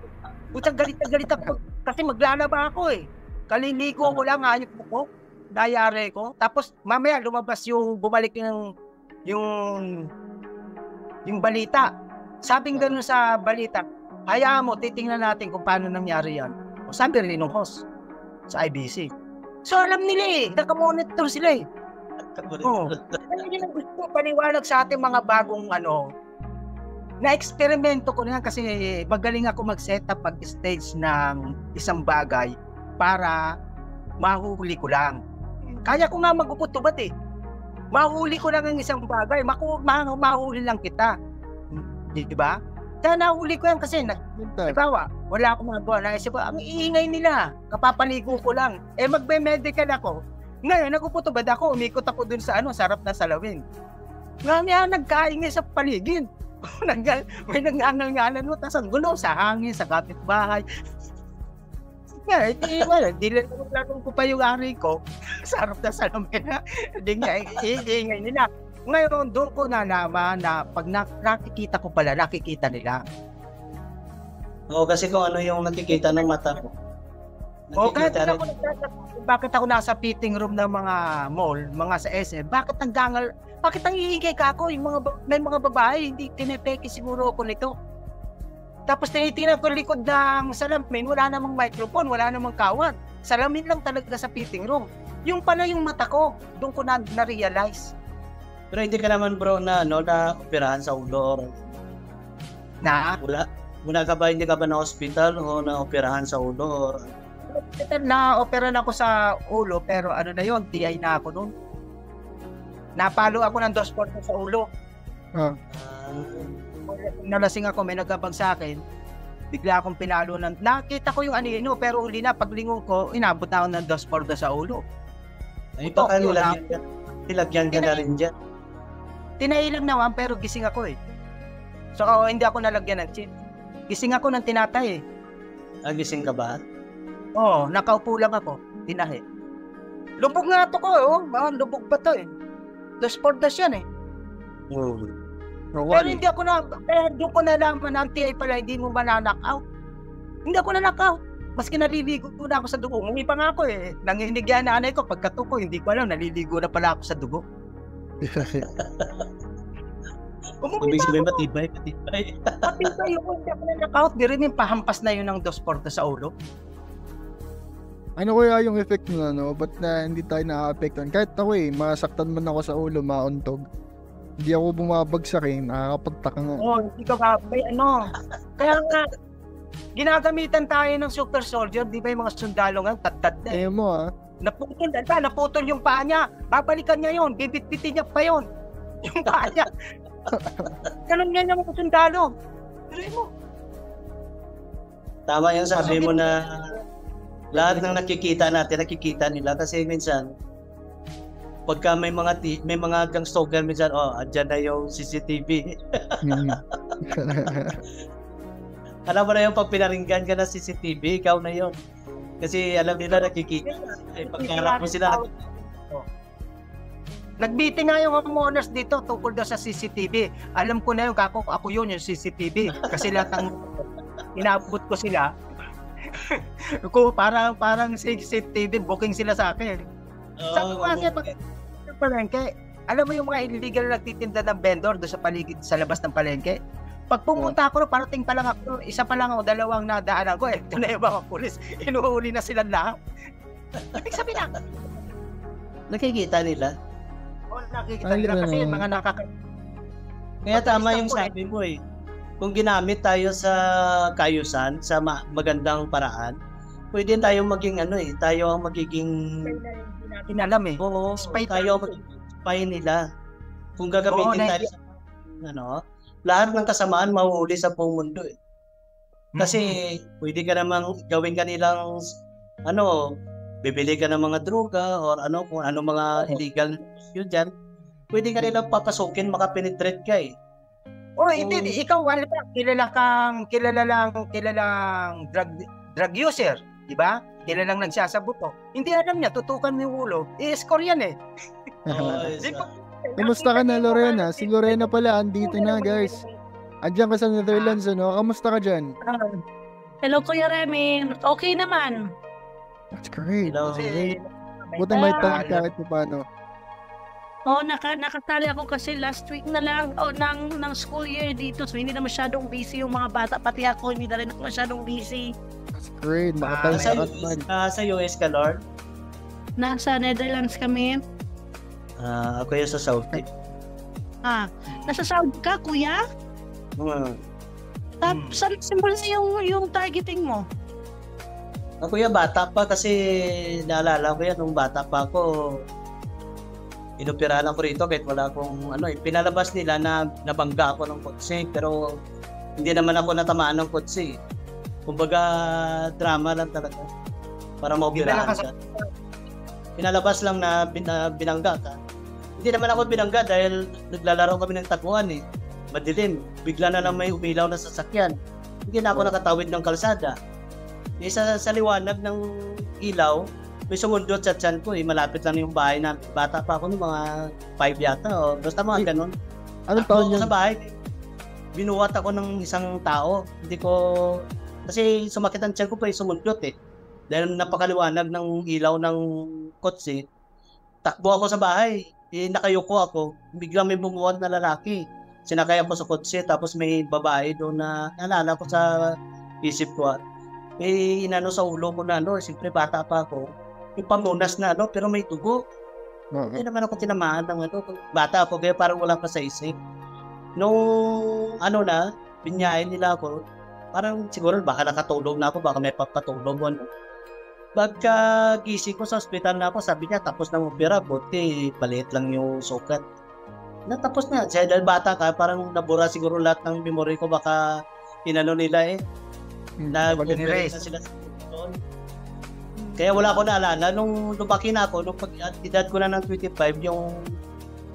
Butang galit ako kasi maglalaba ako eh. Kaliligo ko lang, ayot ko, dayare ko. Tapos mamaya lumabas bumalik yung balita. Sabing gano'n sa balita, hayaan mo, titingnan natin kung paano nangyari yan. O sabi rin ng host sa IBC. So alam nila eh, nakamonitor sila eh. Oo. Ano yun ang gusto paniwalag sa ating mga bagong na-eksperimento ko na yan kasi magaling ako mag-setup, mag-stage ng isang bagay para mahuli ko lang. Kaya ko nga magpuputubad eh. Mahuli ko lang ang isang bagay, mahuli lang kita. Di ba? Kaya nahuli ko yan kasi, nagbawa, wala akong magawa. Naisip ko, ang iingay nila, kapapaligo ko lang. Magbe-medical ako. Ngayon, nagpuputubad ako, umikot ako dun sa sarap na salawin. Ngayon, nagkaingay sa paligid. May nangangal-ngalan mo, tas ang gulo sa hangin, sa kapitbahay. Hindi lang naglatong ko pa yung ari ko. Sarap na salamin na. Hindi nga, iingay nila. Ngayon, doon ko nalaman na pag nakikita ko pala, nakikita nila. Oo, kasi kung ano yung nakikita ng mata ko. Bakit ako nasa fitting room ng mga mall, mga sa SM, bakit ang iingay ka ako? May mga babae, hindi tinepeke siguro ako nito. Tapos tinitingnan ko likod ng salamin, wala namang microphone, wala namang kawat. Salamin lang talaga sa fitting room. Yung pala yung mata ko, doon ko na-realize. Pero hindi ka naman bro na operahan sa ulo or wala ka ba, hindi ka ba na hospital o na operahan sa ulo or na-operahan ako sa ulo pero na yun, TI na ako noon. Napalo ako ng 2 porta sa ulo. Nalasing ako, may nagkabag sa akin. Bigla akong pinalo nakita ko yung pero huli na paglingon ko, inabot na ako ng 2 porta sa ulo. Ay baka nilagyan ka na rin dyan. Tinailang naman pero gising ako eh. So hindi ako nalagyan ng chip. Gising ako ng tinatay eh. Gising ka ba? Oo, nakaupo lang ako. Tinahi. Lubog nga ito ko lubog pa to eh. 2 portas yan eh. Pero hindi ako doon ko nalaman na ang TI pala hindi mo ba na-knock-out. Hindi ako na-knock-out. Maski naliligo na ako sa dugo. Umuwi pa nga ako eh. Nanginig yan nanay ko. Pagkatuko, hindi ko alam, naliligo na pala ako sa dugo. Ibig sabihin, matibay. Pati tayo, kung hindi ako na-knockout, di rin yung pahampas na yun ng 2-4 sa ulo. Ano kaya yung effect nun, ano? Ba't na hindi tayo nakaka-apektuhan? Kahit ako masaktan man ako sa ulo, mauntog. Hindi ako bumabagsak nakakapagtaka nga. Hindi ka may Kaya nga, ginagamitan tayo ng super soldier, di ba yung mga sundalo nga, tatad na mo naputol yung paa niya, babalikan niya yun, bibit-bitin niya pa yun, yung paa niya. Ganun nga yung mga sundalo. Pero mo. Tama yung sabi mo na lahat ng nakikita nila kasi minsan pagka may mga gang stalker minsan, andyan na yung CCTV. Alam mo na yung pag pinaringgan ka ng CCTV, ikaw na yun. Kasi alam nila nakikita. Pagkarap mo sila. Nag-meeting nga yung homeowners dito tungkol daw sa CCTV. Alam ko na yung ako yun yung CCTV. Kasi lahat ng inaabot ko sila. parang CCTV, booking sila sa akin. Sabi ko kasi palengke, alam mo yung mga illegal na nagtitinda ng vendor doon sa paligid, sa labas ng palengke. Pag pumunta ako, parating pa lang ako, isa pa lang ako, dalawang nadaanan ko, ito na yung mga pulis, inuuli na silang lahat. Ibig sabihin na. Nakikita nila? Nakikita nila kasi mga Kaya tama yung sabi mo Kung ginamit tayo sa kayusan, sa magandang paraan, pwede tayo maging tayo ang magiging... Hindi natin alam Oo, tayo ang spy nila. Kung gagamitin tayo sa lahat ng kasamaan mahuhuli sa buong mundo Kasi pwede ka namang gawin kanilang bibili ka ng mga droga or kung ano mga illegal yun dyan, pwede ka nilang papasukin, makapenetrate ka hindi, ikaw kilalang drug user, di ba? Kilalang nagsasabuto. Hindi alam niya, tutukan mo yung ulo, i-score yan Kamusta ka na, Lorena? Si Lorena pala, andito na, guys. Andiyan ka sa Netherlands, Kamusta ka dyan? Hello, Kuya Remy. Okay naman. That's great. Buti may time kahit paano. Nakatali ako kasi last week na lang ng school year dito. So, hindi na masyadong busy yung mga bata. Pati ako, hindi na rin ako masyadong busy. That's great. Makatali sa US ka, Lord? Nasa Netherlands kami. Ako yung sa Saudi. Nasa Saudi ka, Kuya? Saan simula yung targeting mo? Ako yung bata pa kasi naalala ko yan nung bata pa ako. Inoperahan ako rito kahit wala akong pinalabas nila na nabangga ako ng kotse pero hindi naman ako natamaan ng kotse. Kumbaga drama lang talaga para maoperahan ka. Pinalabas lang na binangga ka. Hindi naman ako binangga dahil naglalaro kami ng taguan Madilim, bigla na lang may umilaw na sasakyan. Hindi na ako nakatawid ng kalsada. Sa liwanag ng ilaw, may sumundot sa tiyan ko malapit lang yung bahay na bata pa ako mga 5 yata basta mga ganun. Anong taon yun? Sa bahay, binuhat ako ng isang tao. Hindi ko, kasi sumakit ang tiyan ko pa sumundot Dahil napakaliwanag ng ilaw ng kotse, takbo ako sa bahay. Nakayuko ako, biglang may bumuhat na lalaki. Sinakay ako sa kotse, tapos may babae doon na naalala ko sa isip ko. Inano sa ulo ko na siyempre bata pa ako. Yung pamunas na pero may dugo. Hindi naman ako tinamaan ng bata ako, kaya parang wala pa sa isip. Nung binyahin nila ako, parang siguro baka nakatulog na ako, baka may papatulog mo. Pagka gising ko sa ospital na ako, sabi niya tapos na opera, buti paliit lang yung sukat. Natapos na. Dahil bata ka, parang nabura siguro lahat ng memory ko, baka inano nila nag-opera na sila sa doon. Kaya wala ko naalala. Nung lumaki na ako, nung edad ko na ng 25, yung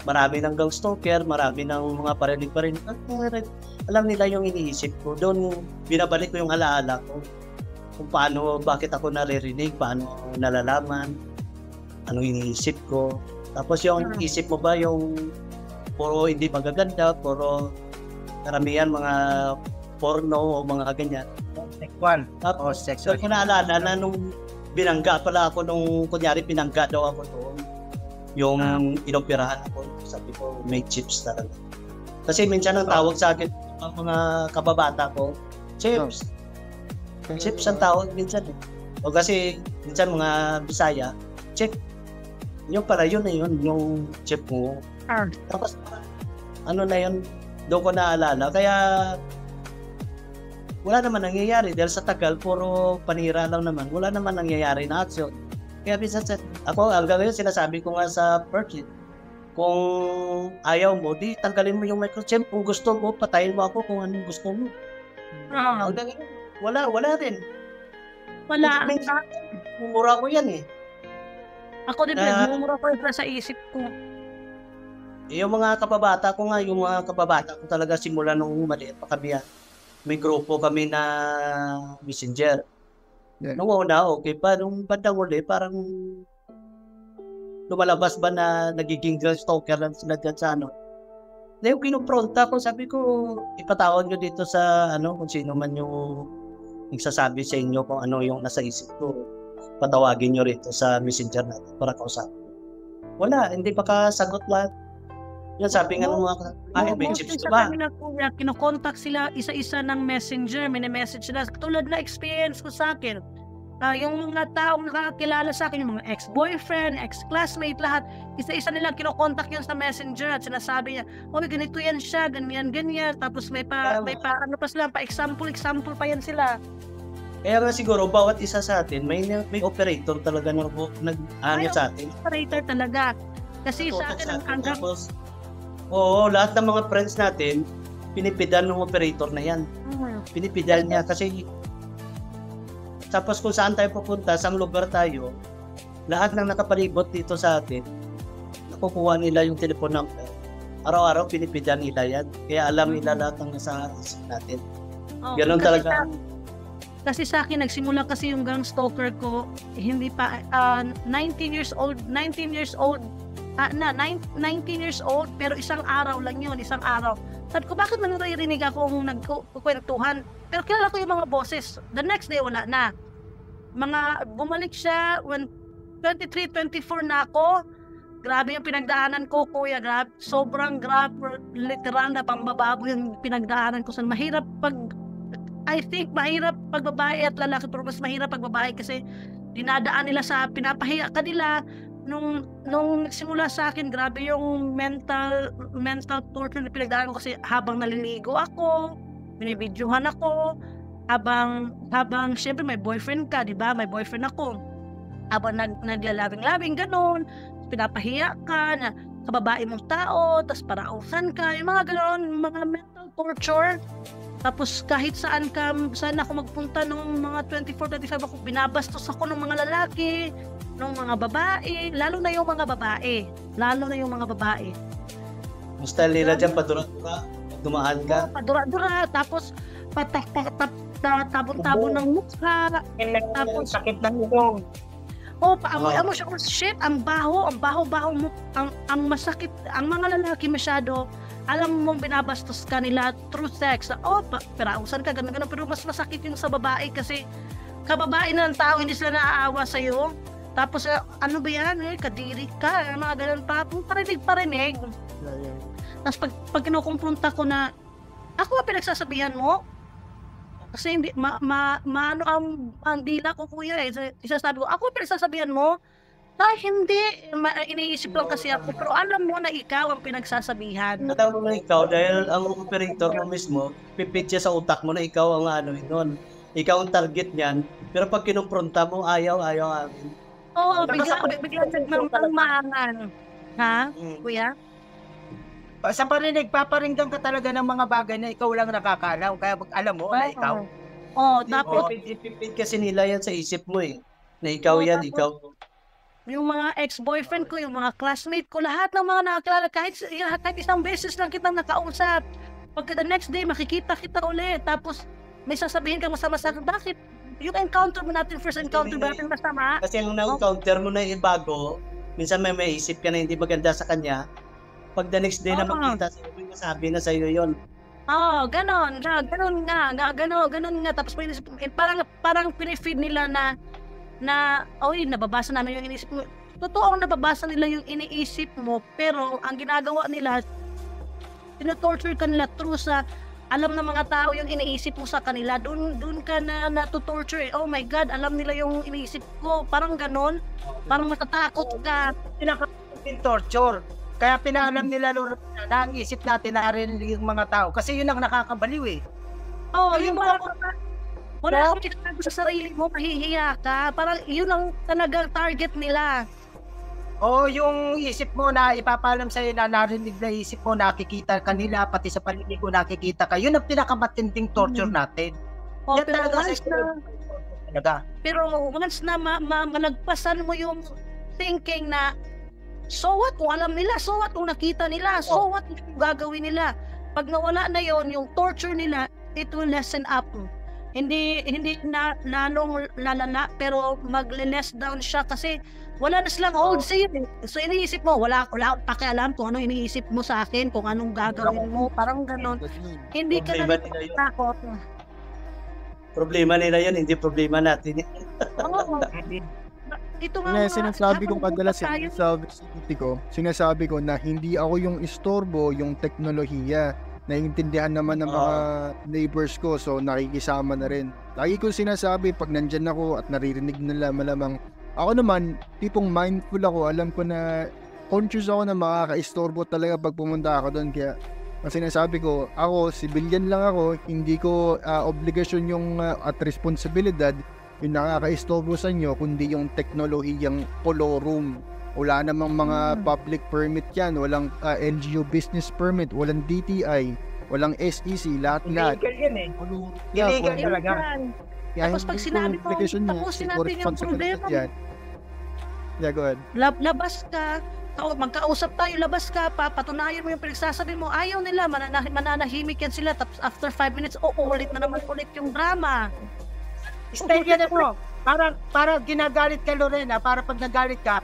marami ng gang stalker, marami ng mga parinig. Alam nila yung iniisip ko. Doon binabalik ko yung alaala ko. Kung paano, bakit ako naririnig, paano nalalaman, anong iniisip ko. Tapos yung isip mo ba, yung puro hindi magaganda, puro karamihan mga porno o mga ganyan. Tapos, so ko naalala na nung binangga pala ako nung kunyari pinangga daw ako doon. Yung inoperahan ako, sabi ko may chips talaga. Kasi minsan ang tawag sa akin ang mga kababata ko, Chips. Chips ang tawag minsan eh. O kasi minsan mga Bisaya, Chip. Yung para yun na yun, yung chip mo. Tapos ano na yun, doon ko naalala. Kaya wala naman nangyayari dahil sa tagal, puro panira lang naman. Wala naman nangyayari na action. Kaya minsan ako, hanggang ngayon sinasabi ko nga sa Perch, kung ayaw mo, di tanggalin mo yung microchip. Kung gusto mo, patayin mo ako kung anong gusto mo. Hanggang ngayon, wala rin. Wala. Mumura ko yan eh. Ako din, mumura ko yung sa isip ko. Yung mga kababata ko nga, yung mga kababata ko talaga simula nung maliit pa kami yan. May grupo kami na messenger. Yeah. Nung una, okay pa. Nung bandang uli, parang lumalabas ba na nagiging girl stalker lang sila dyan sa ano. Na yung kinupronta ko, sabi ko, ipatawag nyo dito sa ano, kung sino man yung nagsasabi sa inyo kung ano yung nasa isip ko. Patawagin nyo rito sa messenger natin para kausapin. Wala, hindi pa kasagot lahat. Yan sabi nga ng mga may chips ka ba? Kinokontak sila isa-isa ng messenger, may message sila. Tulad na experience ko sa akin. Yung mga taong nakakilala sa akin, yung mga ex-boyfriend, ex-classmate, lahat, isa-isa nilang kinokontak yun sa messenger at sinasabi niya, oh, ganito yan siya, ganyan. Tapos may ano pa sila, example pa yan sila. Kaya nga siguro, bawat isa sa atin, may operator talaga na nag-ano sa atin. Operator talaga. Kasi sa akin, oo, lahat ng mga friends natin, pinipidal ng operator na yan. Pinipidal niya kasi tapos kung saan tayo pupunta, saan lugar tayo, lahat ng nakapalibot dito sa atin, nakukuha nila yung telephone number. Araw-araw pinipidal nila yan. Kaya alam nila lahat ng nasa isip natin. Ganon talaga. Kasi sa akin, nagsimula kasi yung gang stalker ko, hindi pa, 19 years old, pero isang araw lang yun, isang araw. Sabi ko, bakit manaririnig ako kung nagkukwentuhan? Pero kilala ko yung mga boses. The next day, wala na. Bumalik siya when 23, 24 na ako. Grabe yung pinagdaanan ko, kuya. Grabe, sobrang grabe, literal na pambababo yung pinagdaanan ko. Mahirap mahirap pag babae at lalaki, pero mas mahirap pag babae kasi dinadaan nila sa pinapahiya ka nila. Nung nagsimula sa akin, grabe yung mental torture na pinagdaanan ko kasi habang naliligo ako, binibidyohan ako, habang syempre may boyfriend ka, di ba? May boyfriend ako. Habang naglalabing-labing ganun, pinapahiya ka na kababae mong tao, tapos parausan ka, yung mga ganun, mga mental torture. Tapos kahit saan ako magpunta nung mga 24, 25 ako, binabastos ako ng mga lalaki, ng mga babae, lalo na yung mga babae. Musta nila dyan, padura-dura, dumaan ka? Padura-dura, tapos tabon-tabon ng mukha, tapos sakit ng ilong. Paamoy mo siya, shit, ang baho mo, ang masakit, ang mga lalaki masyado, alam mong binabastos ka nila through sex. Perausan ka, ganun, pero mas masakit yung sa babae kasi kababae na ng tao, hindi sila naaawa sa'yo. Tapos, ano ba yan? Kadiri ka, mga ganun pa. Parinig. Tapos pag kinukumpronta ko na, ako ba pinagsasabihan mo? Kasi hindi, maano ang dila ko, kuya eh. Isasabi ko, ako pinagsasabihan mo? Hindi, iniisip lang kasi ako, pero alam mo na ikaw ang pinagsasabihan. Alam mo na ikaw, dahil ang operator mo mismo, pipit siya sa utak mo na ikaw ang nun. Ikaw ang target niyan, pero pag kinumpronta mo, ayaw amin. Oo, bigla nagmamangan. Ha, kuya? Sa parinig, paparinggan ka talaga ng mga bagay na ikaw lang nakakalaw, kaya alam mo na ikaw. Tapos ipipit kasi nila yan sa isip mo eh, na ikaw yan, ikaw. Yung mga ex-boyfriend ko, yung mga classmate ko, lahat ng mga nakakilala, kahit isang beses lang kitang nakausap. Pagka the next day, makikita kita ulit. Tapos, may sasabihin ka masama sa akin, bakit? Yung encounter mo natin, first encounter ba natin masama? Kasi yung na-encounter mo na yung bago, minsan may maisip ka na hindi maganda sa kanya. Pag the next day na makita sa'yo, may masabi na sa'yo yun. Ganon nga. Tapos parang pinifeed nila na nababasa namin yung iniisip mo. Totoo nababasa nila yung iniisip mo, pero ang ginagawa nila, tinotorture ka nila through sa alam ng mga tao yung iniisip mo sa kanila, doon ka na natutorture. Oh my God, alam nila yung iniisip ko. Parang ganon. Parang matatakot ka. Pinaka-yung torture. Kaya pinaalam nila Lorena na ang isip natin na rin yung mga tao. Kasi yun ang nakakabaliw eh. Oh, yung wala kang pinagawa sa sarili mo, mahihiya ka. Parang yun ang talagang target nila. O yung isip mo na ipapalam sa'yo na narinig na isip mo, nakikita kanila, pati sa paligid mo nakikita ka. Yun ang pinakamatinding torture natin. Oh, Yan talaga pero once na malagpasan mo yung thinking na so what kung alam nila, so what kung nakita nila, so what kung gagawin nila. Pag nawala na yon yung torture nila, it will lessen up. Hindi na lalong lalala, pero magle-less down siya kasi wala na silang hold sa iyo. So iniisip mo, wala akong pakialam kung ano iniisip mo sa akin, kung anong gagawin mo, parang ganon. Hindi ka na takot. Problema nila yun, hindi problema natin. Ito nga sinasabi kong kadalas sinasabi ko na hindi ako yung istorbo, yung teknolohiya. Naiintindihan naman ng mga neighbors ko, so nakikisama na rin. Lagi ko sinasabi pag nandyan ako at naririnig nila malamang ako naman, tipong mindful ako, alam ko na conscious ako na makaka-istorbo talaga pag pumunta ako doon. Kaya ang sinasabi ko, ako, civilian lang ako, hindi ko obligasyon yung at responsibilidad yung nakaka-istorbo sa inyo, kundi yung teknolohiyang colorum. Wala namang mga public permit yan, walang LGU business permit, walang DTI, walang SEC, lahat-lahat. Illegal yan eh. Illegal talaga. Tapos pag sinabi mo, tapusin natin yung problema. Yeah, go ahead. Labas ka, magkausap tayo, labas ka, patunayan mo yung pinagsasabi mo, ayaw nila, mananahimik yan sila, tapos after 5 minutes, ulit na naman ulit yung drama. Stay ka na bro. Para ginagalit ka Lorena, para pag nagalit ka,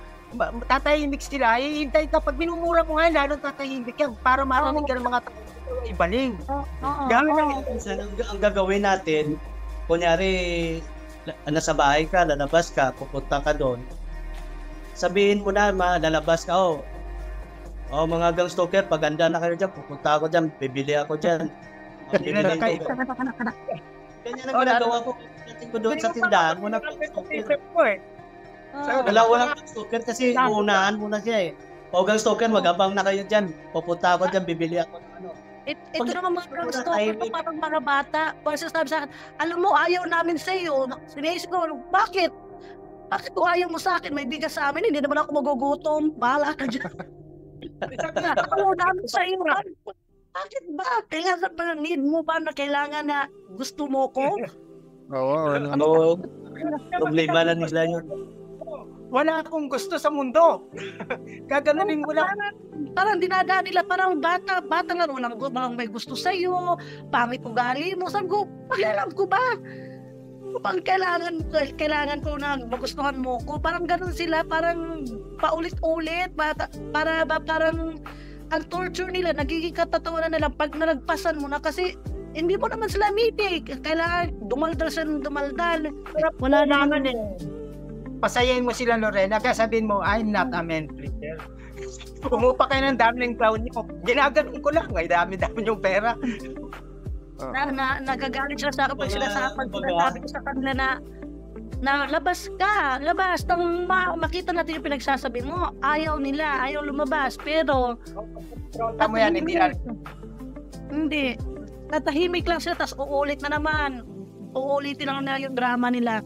tatahimik sila, hihintay ka, pag minumura mo nga, lalong tatahimik yan, para marinig ka ng mga tao, ibaling. Ang gagawin natin, kunyari, nasa bahay ka, lalabas ka, pupunta ka doon, sabihin mo na, lalabas ka, mga gang stalker, paganda na kayo dyan, pupunta ako dyan, bibili ako dyan. Ganyan ang ginagawa ko doon sa tindahan, muna stalker. Walang stalker kasi unahan muna siya eh. Gang stalker, mag-abang na kayo dyan, pupunta ako dyan, bibili ako. Ito naman mga gang stalker, parang mga bata, pag sasabi sa akin, alam mo, ayaw namin sa iyo. Sinaisip ko, bakit? Bakit kung ayaw mo sa akin, may bigas sa amin, hindi naman ako magugutom, bahala ka dyan. Ayaw namin sa iyo. Bakit ba? Kailangan ba, need mo ba na kailangan na gusto mo ko? Oo, problema na nila yun. Wala akong gusto sa mundo. Gaganunin mo lang. Parang dinadaan nila, parang bata nga, walang may gusto sa iyo, pangit ugali mo. Sabi ko, pakialam ko ba? Pag kailangan ko na magustuhan mo ko, parang ganun sila, parang paulit-ulit, parang ang torture nila, nagiging katatawanan nila pag nalagpasan mo na kasi hindi mo naman sila mitig. Kailangan dumaldal. Wala naman eh. Pasayain mo sila Lorena, kaya sabihin mo, I'm not a man pleaser. Pumupa kayo ng daming clown nyo. Ginaganon ko lang, ay dami-dami yung pera. Nagagalit sila sa akin pag sinasabi ko sa kanila na labas ka, nang makita natin yung pinagsasabi mo, ayaw lumabas, pero tamo yan, hindi, tatahimik lang sila, tas uulitin lang na yung drama nila.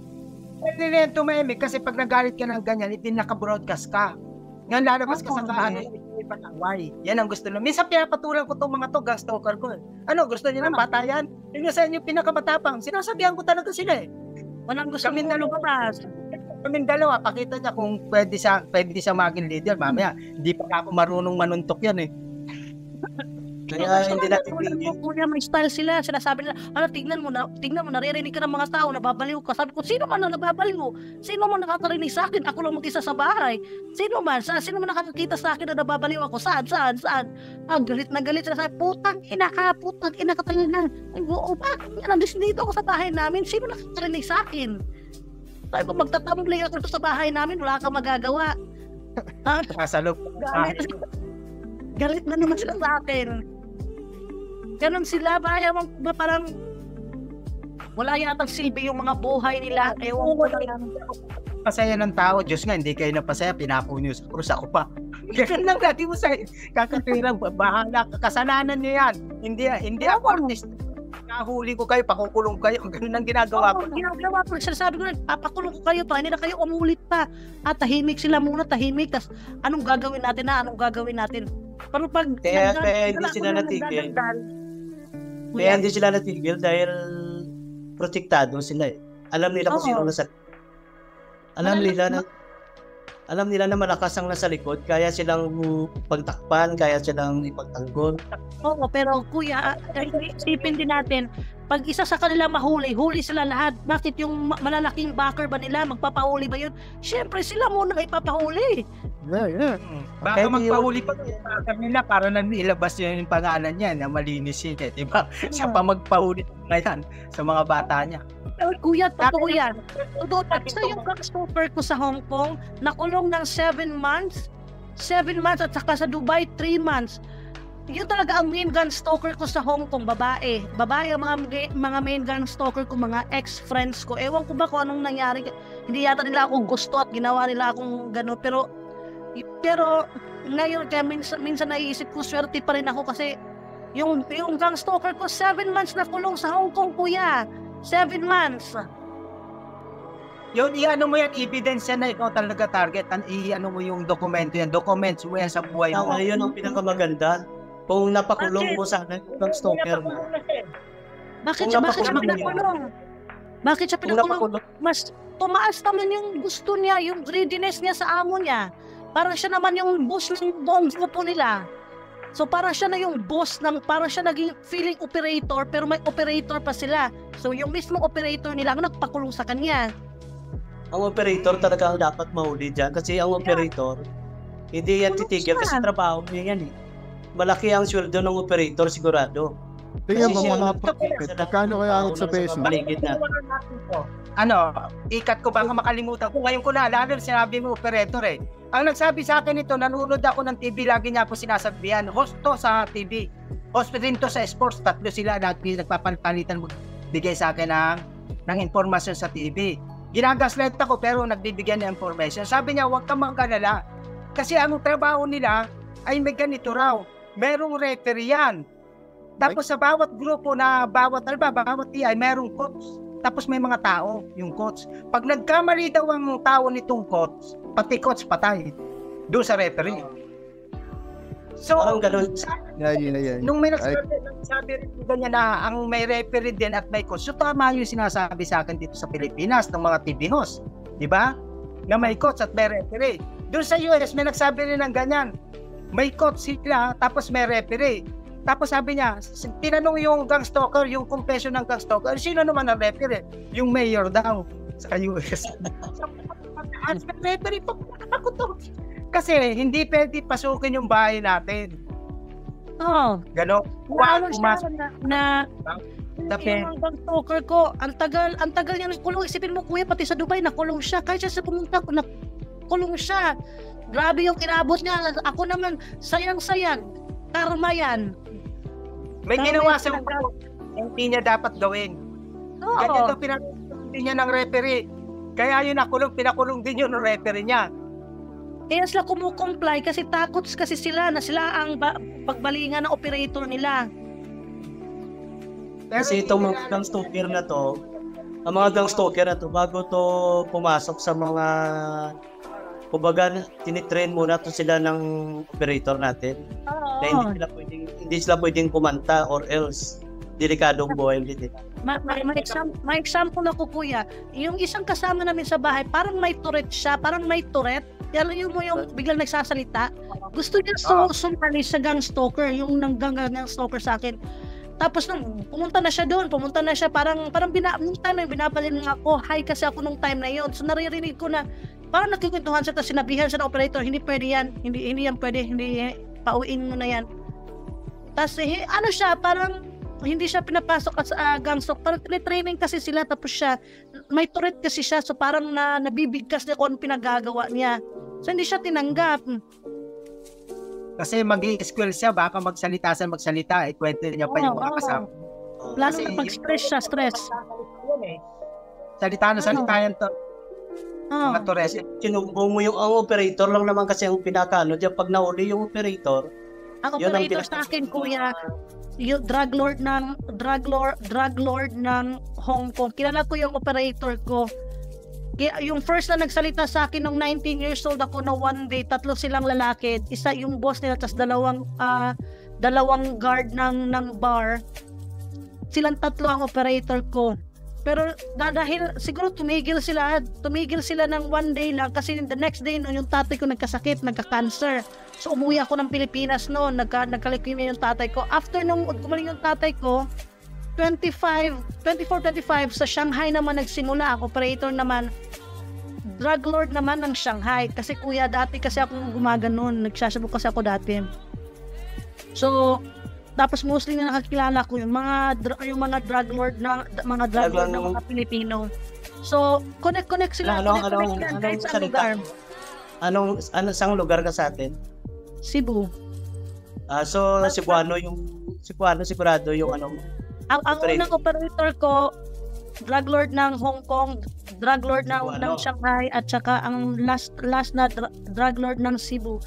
Pwede rin tumahimik kasi pag nagalit ka ng ganyan, hindi naka-broadcast ka. Ngayon lalabas ka sa kaano, why? Yan ang gusto nila. Minsan pinapatulan ko itong mga to, gang stalker ko. Ano, gusto nila bata yan? Yung sa inyo pinakamatapang, sinasabihan ko talaga sila eh. Walang gusto kami lumabas. Kaming dalawa, pakita niya kung pwede siya maging leader. Mamaya, hindi pa ako marunong manuntok yan eh. Kaya hindi natin Kuya, may style sila. Sinasabi nila, tingnan mo, naririnig ka ng mga tao, nababaliw ka. Sabi ko, sino man na nababaliw? Sino man nakakarinig sa akin? Ako lang mag-isa sa bahay. Sino man nakakakita sa akin na nababaliw ako? Saan? Galit na galit. Sinasabi, putang ina ka talaga. Ay, oo, bakit? Nandito ako sa bahay namin. Sino nakakarinig sa akin? Sabi ko, magtatamblay ako sa bahay namin. Wala kang magagawa. Kasalog. Galit na naman sila sa akin. Ganon sila, parang wala yatang silbi yung mga buhay nila. Ewan ko lang. Pasaya ng tao, Diyos nga, hindi kayo napasaya, pinapuno sa krus ako pa. Ganun lang, dati mo sa kakatwirang, bahala, kasalanan niyo yan. Hindi ako artist. Nahuli ko kayo, pakukulong kayo, ganun ang ginagawa ko. Ginagawa ko, sinasabi ko na, papakulong ko kayo pa, hindi na kayo umulit pa. At tahimik sila muna, tahimik, tas anong gagawin natin? Pero pag... Kaya hindi sila natigil. Kaya hindi sila natigil dahil protektado sila eh. Alam nila kung sino nasa... Alam nila na malakas ang nasa likod, kaya silang pagtakpan, kaya silang ipagtanggol. Oo, pero kuya, isipin din natin, pag isa sa kanila mahuli, huli sila lahat. Bakit yung malalaking backer ba nila, magpapahuli ba yun? Siyempre sila muna ipapahuli. Yeah. Baka magpahuli pa yung backer nila para na ilabas yung pangalan niya na malinis yun eh, diba? Siya pa magpahuli ngayon sa mga bata niya. Kuya, totoo yan. Totoo, sa yung stopper ko sa Hong Kong, nakulong ng 7 months. 7 months at saka sa Dubai, 3 months. Yun talaga ang main gun stalker ko sa Hong Kong, babae. Babae ang mga main gun stalker ko, mga ex-friends ko. Ewan ko ba kung anong nangyari. Hindi yata nila akong gusto at ginawa nila akong gano'n. Pero ngayon, kaya minsan naiisip ko, swerte pa rin ako kasi yung gang stalker ko, 7 months na kulong sa Hong Kong, kuya. 7 months. Yun, i-ano mo yan, evidence yan na ikaw talaga target. I-ano mo yung dokumento yan. Documents mo yan sa buhay mo. Tama, yun ang pinakamaganda. Kung napakulong mo sana yung stalker mo. Bakit siya pinakulong? Bakit siya pinakulong? Mas tumaas naman yung gusto niya, yung greediness niya sa amo niya. Parang siya naman yung boss ng buong grupo nila. So parang siya na yung boss parang siya naging feeling operator pero may operator pa sila. So yung mismong operator nila ang nagpakulong sa kanya. Ang operator talaga ang dapat mahuli dyan kasi ang operator hindi yan titigil kasi trabaho niya yan eh. Malaki ang sweldo ng operator sigurado. Tingnan mo Kasi mga siya- magkano kaya ako sa peso? Paligid na. Ano, ikat ko baka makalimutan ko. Ngayon ko naalala, sinabi mo operator eh. Ang nagsabi sa akin ito, nanonood ako ng TV, lagi niya ako sinasabihan. Host to sa TV. Host rin to sa sports. Tatlo sila, nagpapalitan bigay sa akin ng informasyon sa TV. Ginagaslight ako pero nagbibigyan ng information. Sabi niya, huwag kang mag-alala. Kasi ang trabaho nila ay may ganito raw. Merong referee yan. Tapos sa bawat grupo na bawat TI, merong coach. Tapos may mga tao, yung coach. Pag nagkamali daw ang tao nitong coach, pati coach patay doon sa referee. So, Parang ganun. Yan. nung may nagsabi rin ganyan na ang may referee din at may coach, so tama yung sinasabi sa akin dito sa Pilipinas ng mga TV host. Di ba? Na may coach at may referee. Doon sa US, may nagsabi rin ng ganyan. May coach sila, tapos may referee. Tapos sabi niya, tinanong yung gang stalker, yung confession ng gang stalker, sino naman ang referee? Yung mayor daw sa US. Referee pa ako to. Kasi hindi pwede pasukin yung bahay natin. Oo. Gano? Ano siya na Tapi, yung gang stalker ko, ang tagal niya nakulong. Isipin mo kuya, pati sa Dubai nakulong siya. Kahit siya sa pumunta, nakulong siya. Grabe yung inabot niya. Ako naman, sayang-sayang. Karma yan. may ginawa sa hindi niya dapat gawin. Oo. Ganyan daw pinag-hindi niya ng referee. Kaya yun pinakulong din yun ng referee niya. Kaya sila kumukomply kasi takot kasi sila na sila ang pagbalingan ng operator nila. Kasi itong mga gang stalker na to, ang mga gang stalker na to, bago to pumasok sa mga, kumbaga, tinitrain muna to sila ng operator natin. Na hindi sila pwedeng kumanta or else delikadong buhay ulit eh. May example ako kuya. Yung isang kasama namin sa bahay, parang may Tourette siya, parang may Tourette. Kaya yung biglang nagsasalita. Gusto niya sumali sa gang stalker, yung gang stalker sa akin. Tapos nung pumunta na siya parang binapalin nga ako, hi kasi ako nung time na yon. So naririnig ko na parang nagkikwentuhan siya, tapos sinabihan siya ng operator, hindi pwede yan, hindi yan pwede, hindi, pauwiin mo na yan. Tapos ano siya, parang hindi siya pinapasok sa gang stalker, parang training kasi sila, tapos siya, may Tourette kasi siya, so parang nabibigkas niya kung ano pinagagawa niya. So hindi siya tinanggap. Kasi mag-i-squel siya, baka magsalita, kwento niya pa yung mga kasama. Lalo Kasi na pag stress siya, stress. Salita na salita yan to. Oh. Mga Torres. Sinumbong mo yung ang operator lang naman kasi ang pinakano diyan pag nauli yung operator. Ang Yun ang operator sa akin, kuya, yung drug lord ng Hong Kong. Kilala ko yung operator ko. Kaya yung first na nagsalita sa akin nung 19 years old ako na one day, 3 silang lalaki, isa yung boss nila, tapos dalawang guard ng bar. Silang 3 ang operator ko. Pero dahil siguro tumigil sila ng one day lang kasi the next day noon yung tatay ko nagkasakit, nagka-cancer. So umuwi ako ng Pilipinas noon, nagka-leukemia yung tatay ko. After nung gumaling yung tatay ko, 24-25 sa Shanghai naman nagsimula ako, operator naman, drug lord naman ng Shanghai. Kasi kuya, dati kasi ako gumaganon, nagsasabog kasi ako dati. So, tapos mostly na nakakilala ko yung mga drug lord ng mga Pilipino. So, connect sila. Connect kahit sa lugar. Saan lugar ka sa atin? Cebu. So Cebuano sigurado yung Ang unang operator ko, drug lord ng Hong Kong, drug lord ng Shanghai, at saka ang last na drug lord ng Cebu.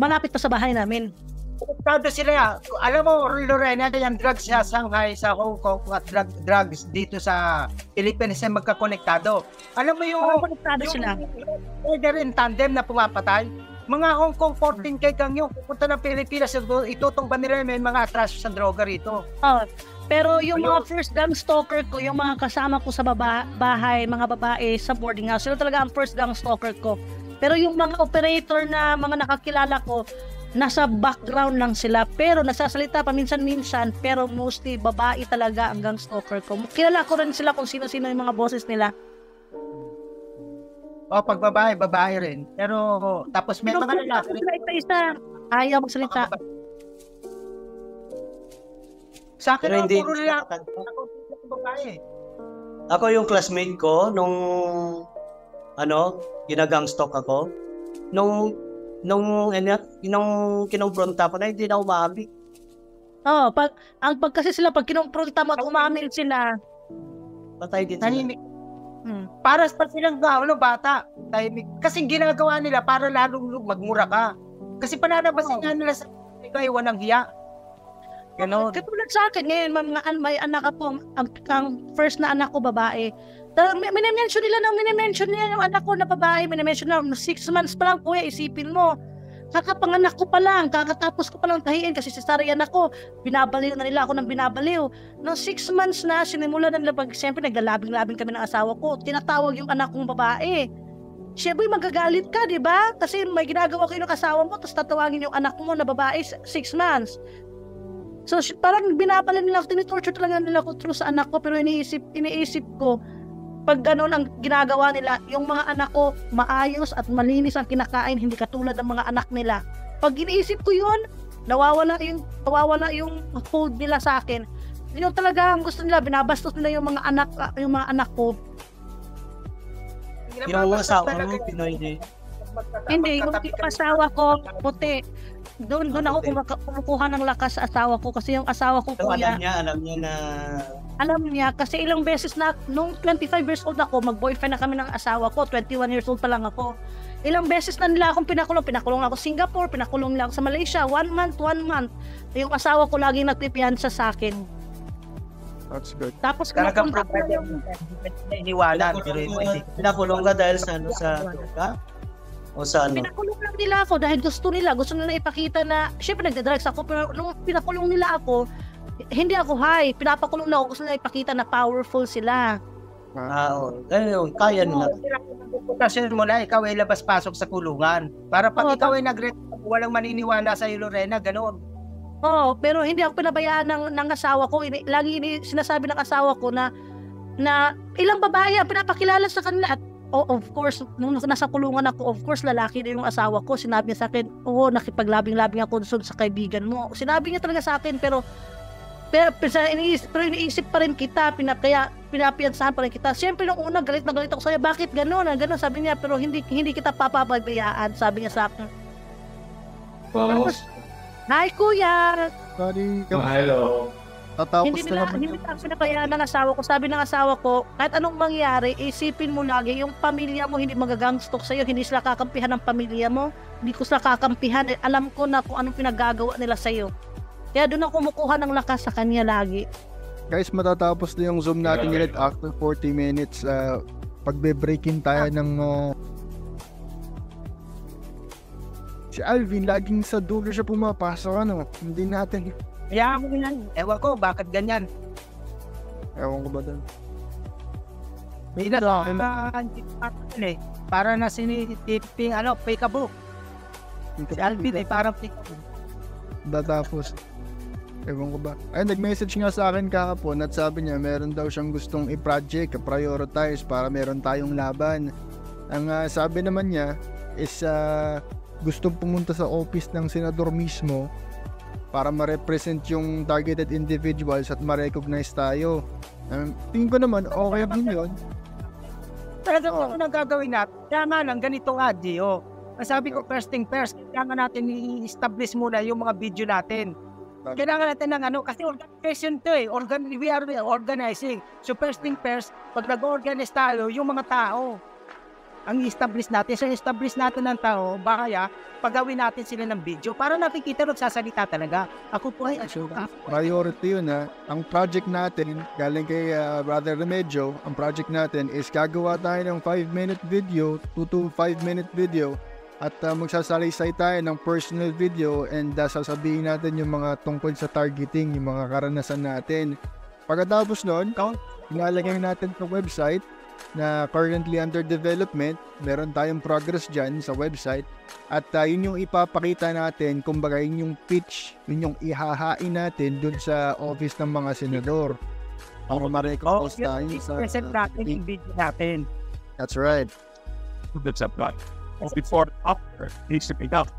Malapit pa sa bahay namin. Konektado sila. Alam mo, Lorena, yung drugs sa Shanghai, sa Hong Kong, at drugs dito sa Philippines ay magkakonektado. Alam mo yung Konektado sila. Order in tandem na pumapatay. Mga Hong Kong 14K kang yung pupunta ng Pilipinas, itutong ba nila may mga atras sa droga rito? Pero yung mga first gang stalker ko, yung mga kasama ko sa bahay, mga babae sa boarding house, sila talaga ang first gang stalker ko. Pero yung mga operator na mga nakakilala ko, nasa background lang sila, pero nagsasalita pa minsan-minsan, pero mostly babae talaga ang gang stalker ko. Kilala ko rin sila kung sino-sino yung mga bosses nila. Pag babae rin. Pero tapos may mga lalaki rin. Isa, ayaw magsalita. Sa akin Pero hindi, puro lalaki. Babae. Ako yung classmate ko nung ginagang stalk ako. Nung kinumpronta ko na hindi na umami. Pag kasi sila pag kinumpronta mo at umamil sila, Patay din sila. Tahimik. Para pa silang bata. Tahimik. Kasi ginagawa nila para lalong magmura ka. Kasi pananabasin nga nila sa ikaw ay walang hiya. Ganon. Katulad sa akin ngayon, may anak ako, ang first na anak ko babae. Minimension nila yung anak ko na babae, minimension na 6 months pa lang, kuya, isipin mo. Kakapanganak ko pa lang, kakatapos ko pa lang tahiin kasi cesarean ako, binabaliw na nila ako ng binabaliw. Nung 6 months na, sinimula na nila siyempre naglalabing-labing kami ng asawa ko, tinatawag yung anak kong babae. Siyempre magagalit ka, di ba? Kasi may ginagawa ko yung asawa mo, tapos tatawagin yung anak mo na babae 6 months. So parang binabaliw nila ako, tinitorture talaga nila ako through sa anak ko, pero iniisip ko, pag gano'n ang ginagawa nila, yung mga anak ko maayos at malinis ang kinakain, hindi katulad ng mga anak nila. Pag iniisip ko yun, nawawala yung hold nila sa akin. Yung talaga ang gusto nila, binabastos nila yung mga anak ko. Yung asawa mo, Pinoy din. Hindi, yung asawa ko, puti. Doon ako kumukuha ng lakas sa asawa ko kasi yung asawa ko, So, kuya, alam niya kasi ilang beses na, nung 25 years old ako, mag-boyfriend na kami ng asawa ko, 21 years old pa lang ako. Ilang beses na nila akong pinakulong ako sa Singapore, pinakulong nila ako sa Malaysia, 1 month. Yung asawa ko laging nagpipiyansa sa akin. That's good. Tapos Talagang napunta ko problem. Iniwanan. Pinakulong ka dahil sa droga? O sa Pinakulong lang nila ako dahil gusto nila ipakita na, syempre nagda-drugs ako, pero nung pinakulong nila ako, hindi ako high, pinapakulong na ako, gusto nila ipakita na powerful sila. Kaya nila. Reputasyon mo na, ikaw ay labas-pasok sa kulungan. Para pag ikaw ay walang maniniwala sa iyo, Lorena, ganoon. Pero hindi ako pinabayaan ng asawa ko. Lagi sinasabi ng asawa ko na ilang babae ang pinapakilala sa kanila at of course, nung nasa kulungan ako, of course, lalaki na yung asawa ko. Sinabi niya sa akin, nakipaglabing-labing ako sa kaibigan mo. Sinabi niya talaga sa akin, pero iniisip pa rin kita, kaya pinapiyansahan pa rin kita. Siyempre, nung una, galit na galit ako sa'yo. Bakit gano'n? Sabi niya, pero hindi kita papabayaan, sabi niya sa akin. Oo. Hi, kuya! Sorry, Hello. tatapos Hindi na nila, naman. hindi nila pinabayaan ng asawa ko. Sabi ng asawa ko, kahit anong mangyari, isipin mo lagi, yung pamilya mo hindi magagamstok sa'yo, hindi sila kakampihan ng pamilya mo, hindi ko sila kakampihan. Alam ko na kung anong pinagagawa nila sa'yo. Kaya doon ako kumukuha ng lakas sa kanya lagi. Guys, matatapos na yung Zoom natin ulit after 40 minutes. Pagbe-break-in tayo ng... si Alvin, laging sa dulo siya pumapasok, ano? Hindi natin... Kaya ako yan. Ewan ko, bakit ganyan? Ewan ko ba doon? May para na sinitiping, peekaboo. Si Alvin ay parang peekaboo. Tatapos. Ewan ko ba. Ay, nag-message nga sa akin kahapon at sabi niya meron daw siyang gustong i-project, prioritize para meron tayong laban. Ang sabi naman niya is gustong pumunta sa office ng senador mismo para ma-represent yung targeted individuals at ma-recognize tayo. Tingin ko naman, okay din yun. Talagang ano nang gagawin natin? Kaya nga lang, ganito nga, Gio. Sabi ko, first thing first, kailangan natin i-establish muna yung mga video natin. Kailangan natin ng kasi organization to eh. We are organizing. So first thing first, pag nag-organize tayo, yung mga tao, ang i-establish natin. So establish natin ng tao, baka pagawin natin sila ng video para nakikita nagsasalita talaga. Ako po ay priority yun Ang project natin, galing kay Brother Remedyo, ang project natin is gagawa tayo ng 5-minute video, 2 to 5-minute video at magsasalaysay tayo ng personal video and sasabihin natin yung mga tungkol sa targeting, yung mga karanasan natin. Pagkatapos nun, ilalagay natin sa website na currently under development. Meron tayong progress dyan sa website at yun yung ipapakita natin, kumbaga yun yung pitch, yun yung ihahain natin dun sa office ng mga senador para ma-recognize tayo sa present natin yung video natin. That's right. That's up right. Before after needs to be done.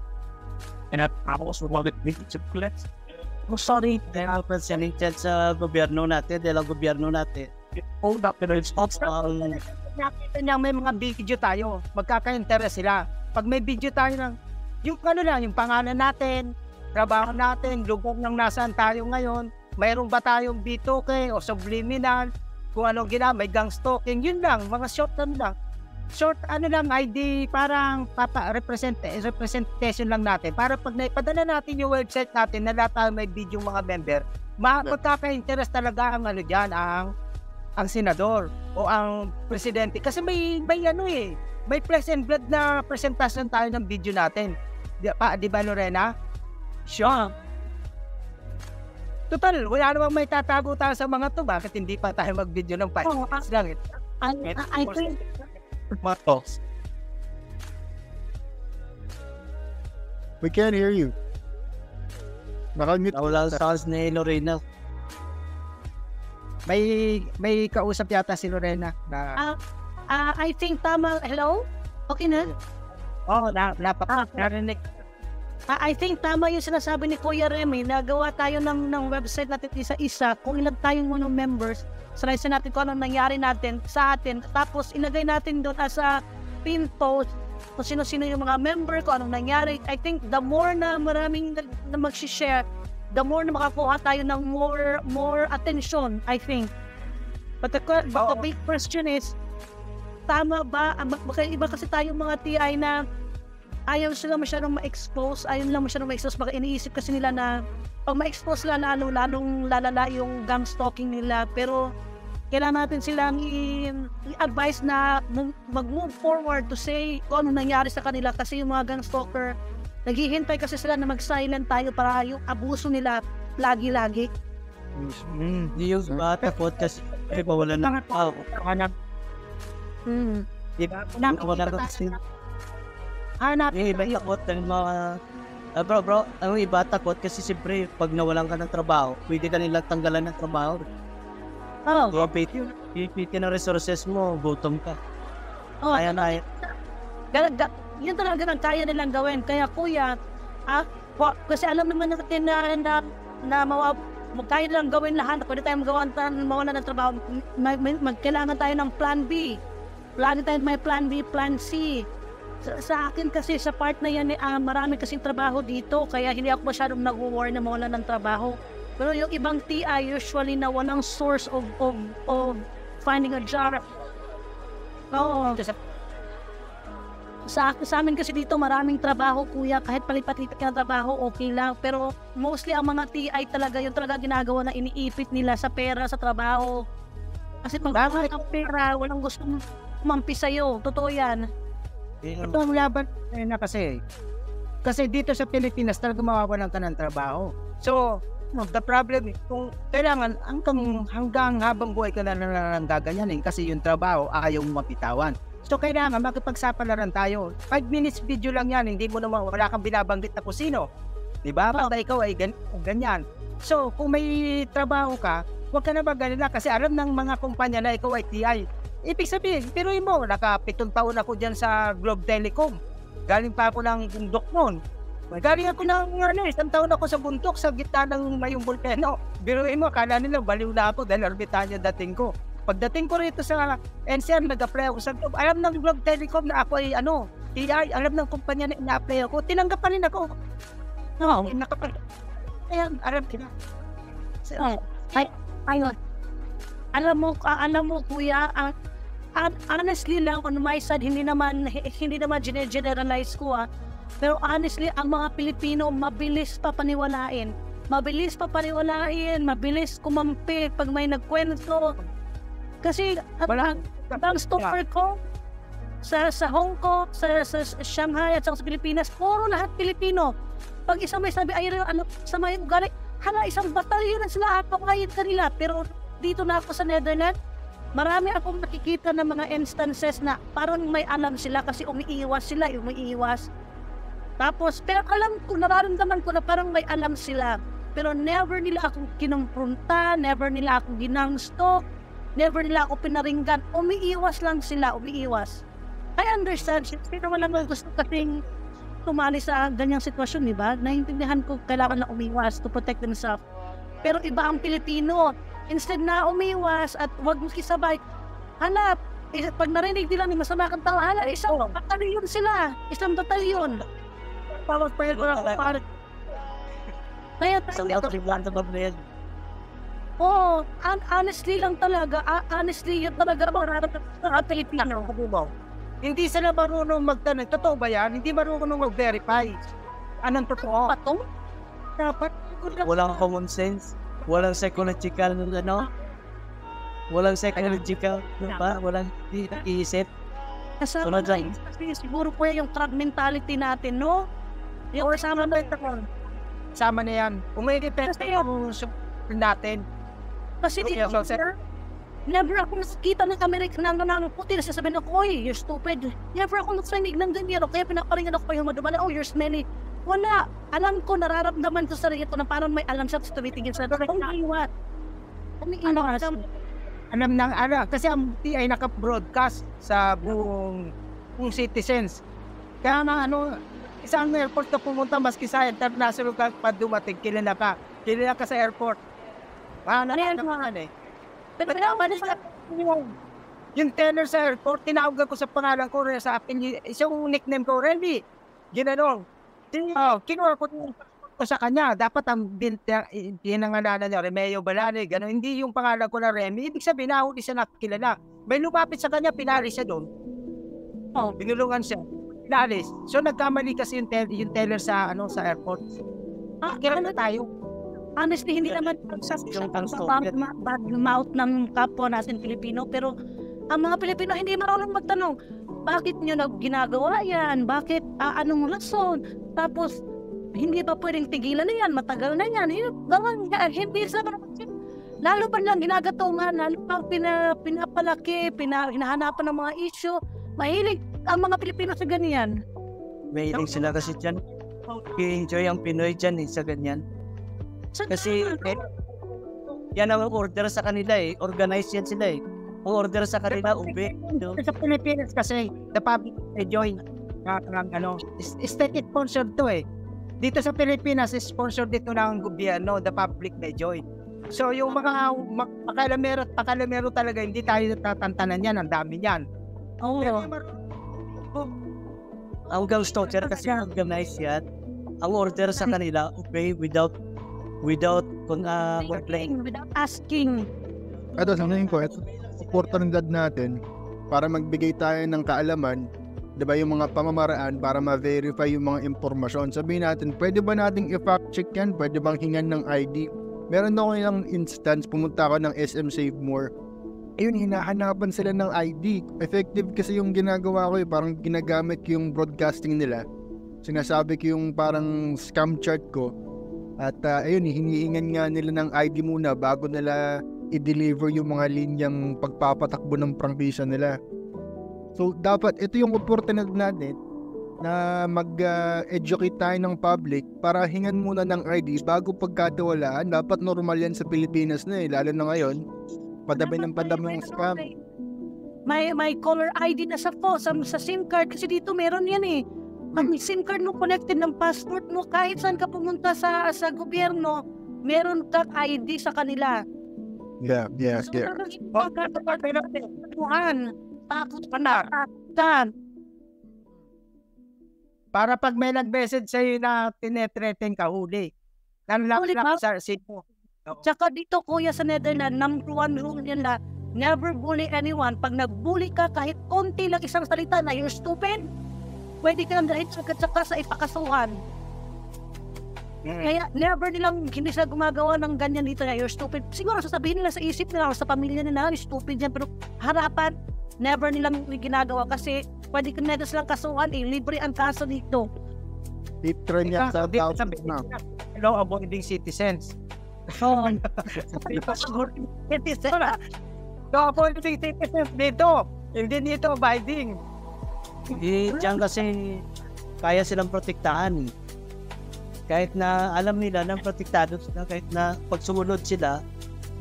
And I also wanted me to collect. Oh, sorry. Dahil presented sa gobyerno natin, Hold up and it's not Nakita niya may mga video tayo, magkaka-interest sila. Pag may video tayo ng, yung yung pangalan natin, trabaho natin, lugar ng nasaan tayo ngayon, mayroon ba tayong B2K o subliminal, kung anong may gang stalking, yun lang, mga short lang. Short ID, parang representation lang natin. Para pag naipadala natin yung website natin na lahat tayo may video mga member, magkaka-interest talaga ang ang senador o ang presidente. Kasi may flesh and blood na presentation tayo ng video natin. Di ba Lorena? Sure. Total, wala namang may tatago tayo sa mga to. Bakit hindi pa tayo mag-video ng 5 minutes lang? I think Matos. We can't hear you. Nakamute. Nawala sa house ni Lorena. May kausap yata si Lorena na I think tama. Hello? Okay na? narinig. I think tama yung sinasabi ni Kuya Remy. Nagawa tayo ng website natin isa-isa. Kung ilan tayong mga members, sanayin natin kung anong nangyari natin sa atin. Tapos ilagay natin doon as a pin post kung sino-sino yung mga member, kung anong nangyari. I think the more na maraming na mag-share, the more na makakuha tayo ng more attention, I think. But the big question is, tama ba? Iba kasi tayong mga TI na ayaw sila masyadong ma-expose, baka iniisip kasi nila na pag ma-expose sila lalong lalala yung gang stalking nila, pero kailangan natin silang i-advise na mag-move forward to say kung ano nangyari sa kanila, kasi yung mga gang stalker, naghihintay kasi sila na mag-silent tayo para yung abuso nila lagi-lagi. Hindi yung bata po kasi wala na tao. Diba? Wala na kasi. Iba takot ng mga bro, ang iba takot kasi siyempre pag nawalan ka ng trabaho, pwede ka nilang tanggalan ng trabaho. Piti ng resources mo, gutom ka. Kaya na Yun talaga ang kaya nilang gawin. Kaya kuya, kasi alam naman natin na kaya nilang gawin lahat. Pwede tayong mawalan ng trabaho. Kailangan tayo ng plan B. May plan B, plan C. Sa akin kasi sa part na yan, marami kasing trabaho dito, kaya hindi ako masyadong nag-war na mawala ng trabaho. Pero yung ibang TI usually na walang source of finding a job. Oo. Sa amin kasi dito maraming trabaho, kuya, kahit palipat-lipat ka ng trabaho, okay lang. Pero mostly ang mga TI talaga, yung talaga ginagawa na iniipit nila sa pera, sa trabaho. Kasi pag wala kang pera, walang gustong kumampi sa'yo. Totoo yan. Ito ang laban na kasi dito sa Pilipinas talaga mawawalan ka ng trabaho. So, the problem is, kung kailangan hanggang habang buhay ka na lang gaganyanin kasi yung trabaho ayaw mo mapitawan. So, kailangan makipagsapalaran tayo. 5 minutes video lang yan, hindi mo naman, wala kang binabanggit na kung sino. Diba? Basta ikaw ay ganyan. So, kung may trabaho ka, huwag ka na magalala kasi alam ng mga kumpanya na ikaw ay TI. Ibig sabihin, pero mo, naka-7 taon ako dyan sa Globe Telecom. Galing pa ako ng bundok noon. Galing ako ng 1 taon ako sa bundok sa gitna ng mayong volcano. Biruin mo, akala nila baliw na ako dahil orbitanya dating ko. Pagdating ko rito sa NCR, nag-apply ako sa Globe. Alam ng Globe Telecom na ako ay TI, alam ng kumpanya na ina-apply ako. Tinanggap pa rin ako. No, ayan, alam nila. Ayun. Alam mo kuya, honestly lang on my side, hindi naman generalize ko pero honestly ang mga Pilipino mabilis papaniwalain, mabilis kumampi pag may nagkwento. Kasi ang stopper ko sa Hong Kong, sa Shanghai at sa Pilipinas, puro lahat Pilipino. Pag isa may sabi ay sa may ugali, isang batalyon na sila papayad kanila. Pero dito na ako sa Netherlands, marami akong nakikita ng mga instances na parang may alam sila kasi umiiwas. Tapos, pero nararamdaman ko na parang may alam sila. Pero never nila akong kinumpronta, never nila akong ginangsto, never nila ako pinaringgan. Umiiwas lang sila. I understand, pero walang gusto kasing tumali sa ganyang sitwasyon, di ba? Naiintindihan ko kailangan na umiwas to protect themselves. Pero iba ang Pilipino. Instead na umiwas at wag makisabay, hanap. Pag narinig nila ni masama kang tao, isang batalyon sila. Isang batalyon. Tapos pa yun, kaya honestly lang talaga. Honestly, yun talaga ang Pilipino. Hindi sila marunong magtanong. Totoo ba yan? Hindi marunong mag-verify. Anong totoo? Patong? Dapat. Walang common sense. Walang psychological, walang iisip. Kasi siguro po yung crab mentality natin, no? Or sama na yan. Umay-depende yung natin. Kasi never ako nakikita ng American na puti na sasabihin ako, oy, you're stupid. Never ako nakinig ng ganyan. Kaya pinaparingan ako yung madumala, oh, you're smelly. Wala. Alam ko, nararamdaman ko sa sarili ko na parang may alam siya sa tumitingin sa umiiwas. Alam ng kasi ang TI naka-broadcast sa buong citizens. Kaya isang airport na pumunta maski sa international ka pa dumating, kilala ka sa airport. Pero yung teller sa airport, tinawagan ko sa pangalan ko sa akin, isang nickname ko, Remy. Ginanong. Kinuha ko sa kanya. Dapat ang pinangalanan niya, Remeo Balane, gano'n. Hindi yung pangalan ko na Remy. Ibig sabihin, hindi siya nakikilala. May lumapit sa kanya, pinalis siya doon. Binulungan siya. Pinalis. So, nagkamali kasi yung teller sa airport. Kailan na tayo? Honestly, hindi naman bad mouth ng kapwa natin Pilipino, pero ang mga Pilipino hindi marunong magtanong, bakit nyo ginagawa yan? Bakit, anong rason? Tapos, hindi ba pwedeng tigilan na yan? Matagal na yan. Hindi sa lalo pa lang ginagatungan, lalo pa pinapalaki, hinahanapan ng mga issue. Mahilig ang mga Pilipino sa ganyan. Mahilig sila kasi dyan. I-enjoy ang Pinoy dyan sa ganyan. Kasi yan ang order sa kanila organized yan sila ang order sa kanila sa Pilipinas kasi the public enjoy state sponsored to dito sa Pilipinas sponsored dito ng gobyerno, the public enjoy. So yung mga pakalamero talaga hindi tayo tatantanan yan, ang dami yan. Hanggang stalker kasi organize yan. Ang order sa kanila, okay, without complaint. Without asking. Ito, sa tingin ko, ito, oportunidad natin para magbigay tayo ng kaalaman, di ba, yung mga pamamaraan para ma-verify yung mga impormasyon. Sabihin natin, pwede ba nating i-fact check yan? Pwede bang hingan ng ID? Meron ako ilang instance, pumunta ako ng SM Save More. Ayun, hinahanapan sila ng ID. Effective kasi yung ginagawa ko, parang ginagamit ko yung broadcasting nila. Sinasabi ko yung parang scam chart ko. At ayun, hinihingan nga nila ng ID muna bago nila i-deliver yung mga linyang pagpapatakbo ng prangkisa nila. So, dapat, ito yung opportunity natin na mag-educate tayo ng public para hingan muna ng ID bago pagkatiwalaan. Dapat normal yan sa Pilipinas na lalo na ngayon. Padami ng scam. May caller ID na sa phone, sa SIM card, kasi dito meron yan eh. Ang SIM card mo connected ng passport mo, kahit saan ka pumunta sa gobyerno, meron kang ID sa kanila. Yeah. Takot ka na. Para pag may nag-message sa'yo na tinetreten ka, huli. Huli ba? Sa sito. Tsaka dito, kuya, sa Netherlands, number one rule nila, never bully anyone. Pag nag-bully ka, kahit konti lang isang salita na you're stupid, pwede ka nang dahil tsaka sa ipakasuhan. Kaya never nilang, hindi sila gumagawa ng ganyan dito na you're stupid. Siguro sasabihin nila sa isip nila o sa pamilya nila, stupid yan, pero harapan, never nilang ginagawa kasi pwede ka nila silang kasuhan, libre ang kaso dito. Deep trend yan sa tao na. Law avoiding citizens. Oo. Law avoiding citizens dito. Hindi dito abiding. Diyan kasi kaya silang protektahan. Kahit na alam nila na protektado sila, kahit na pag sumunod sila,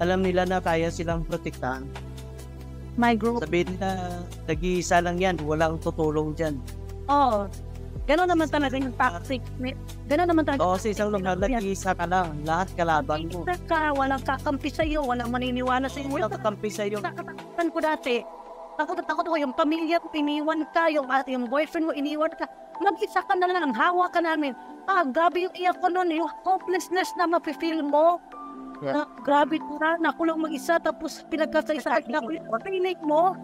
alam nila na kaya silang protektahan. My group. Sabihin nila, nag-iisa lang yan, walang tutulong dyan. Oo. Ganon naman talaga yung toxic. Ganon naman talaga. Oo, sa isang lugar, nag-iisa ka lang, lahat kalaban mo. Isa ka, walang kakampi sa'yo, walang maniniwala sa'yo. Walang kakampi sa'yo. Nakatakutan ko dati. Takot ako, yung pamilya mo, iniwan ka, yung boyfriend mo, iniwan ka. Mag-isa ka na lang, hawa ka namin. Grabe yung iyak ko nun, yung hopelessness na mapifeel mo. Yeah. Grabe ko na, nakulong mag-isa, tapos pinagkakaisa na ko yung paninig mo.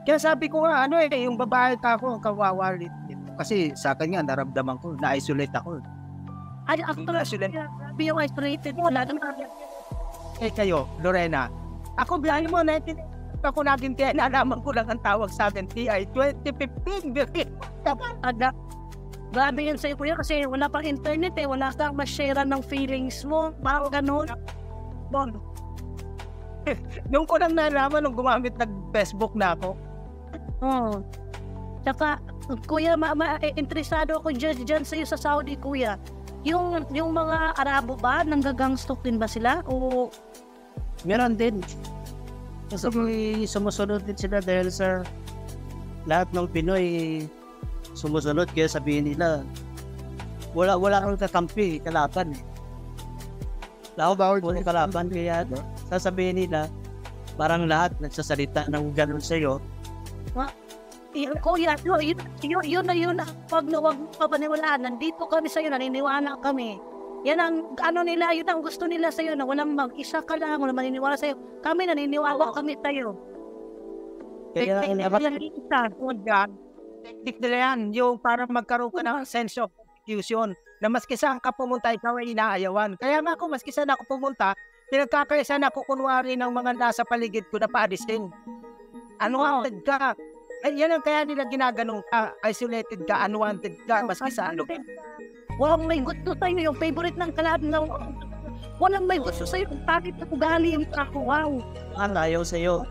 Kaya sabi ko nga, yung babae ka ako, kawawa rin. Kasi sa akin nga, naramdaman ko, na-isolate ako. Ay, actually, grabe yung isolated. Wala naman. Kayo, Lorena, ako biyahe mo, ako naging kaya nalaman ko lang ang tawag sa akin, TI 2015. Grabe yan sa'yo, kuya, kasi wala pang internet wala kang ma-share ng feelings mo, parang ganun. Nung ko lang nalaman nung gumamit ng-Facebook na ako. Oo. Tsaka, kuya, interesado ako dyan sa'yo sa Saudi, kuya. Yung mga Arabo ba, nanggagangstok din ba sila? O Meron din. Kasi sumusunod din sila dahil sa lahat ng Pinoy sumusunod, kaya sabihin nila wala kang kakampi, kalaban. Wala kalaban, kaya sasabihin nila parang lahat nagsasalita ng gano'n sa'yo. kuya, yun na pag nawag mo pa paniwalaan, nandito kami sa'yo, naniniwala kami. Yan ang nila, yun ang gusto nila sa'yo, na walang mag-isa ka lang, walang maniniwala sa'yo. Kami naniniwala kami sa'yo. Kaya technique nila yan, yung para magkaroon ka ng sense of confusion, na maski saan ka pumunta, ikaw ay inaayawan. Kaya nga ako, maski saan ako pumunta, pinagkakaisan ako kunwari ng mga nasa paligid ko na paalisin. Unwanted ka. Ay, yan ang kaya nila ginaganong ka, isolated ka, unwanted ka, maski saan. Walang may gusto sa'yo, yung favorite ng kalaban na walang may gusto sa'yo, kung bakit ugali yung ako, wow. ayaw sa'yo.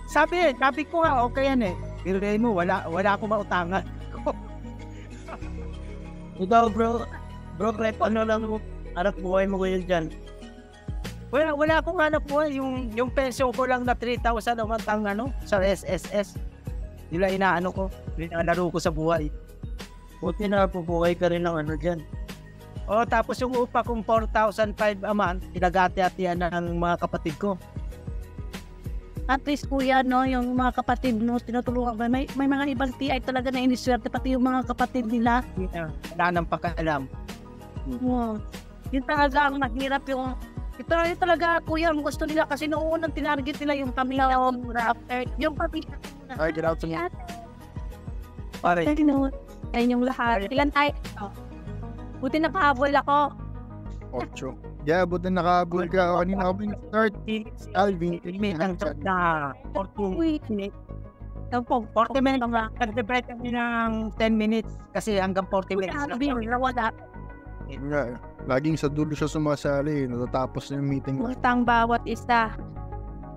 Sabi ko nga, okay yan eh. Pero mo, wala akong mautangan. Ikaw bro, Clep, ano lang harap buhay mo ngayon dyan? Wala akong hanap buhay. Yung pension ko lang na 3,000 naman sa SSS. Nila inaano ko, nilalaro ko sa buhay. Buti na pupuhay ka rin ng dyan. Tapos yung upa kong 4,500 a month, pinagati-atian na ng mga kapatid ko. At least kuya, no, yung mga kapatid mo, tinutulungan ba? May mga ibang TI talaga na iniswerte, pati yung mga kapatid nila. Wala nang pakialam. Wow. Yun talaga ang naghirap yung ito talaga kuya, ang gusto nila kasi noong unang tinarget nila yung pamilya after yung pamilya. Ay, get out to me. Pare, Ayun yung lahat. Ilan tayo? Buti nakahabol ako. 8. Yeah, buti nakahabol ka. Kanina ka start. Alvin, may ang na 40 Uy. minutes. Tapos, 40 minutes. Nag-break kami ng 10 minutes kasi hanggang 40 minutes. nawala. nga, laging sa dulo siya sumasali. Natatapos na yung meeting. Utang bawat isa.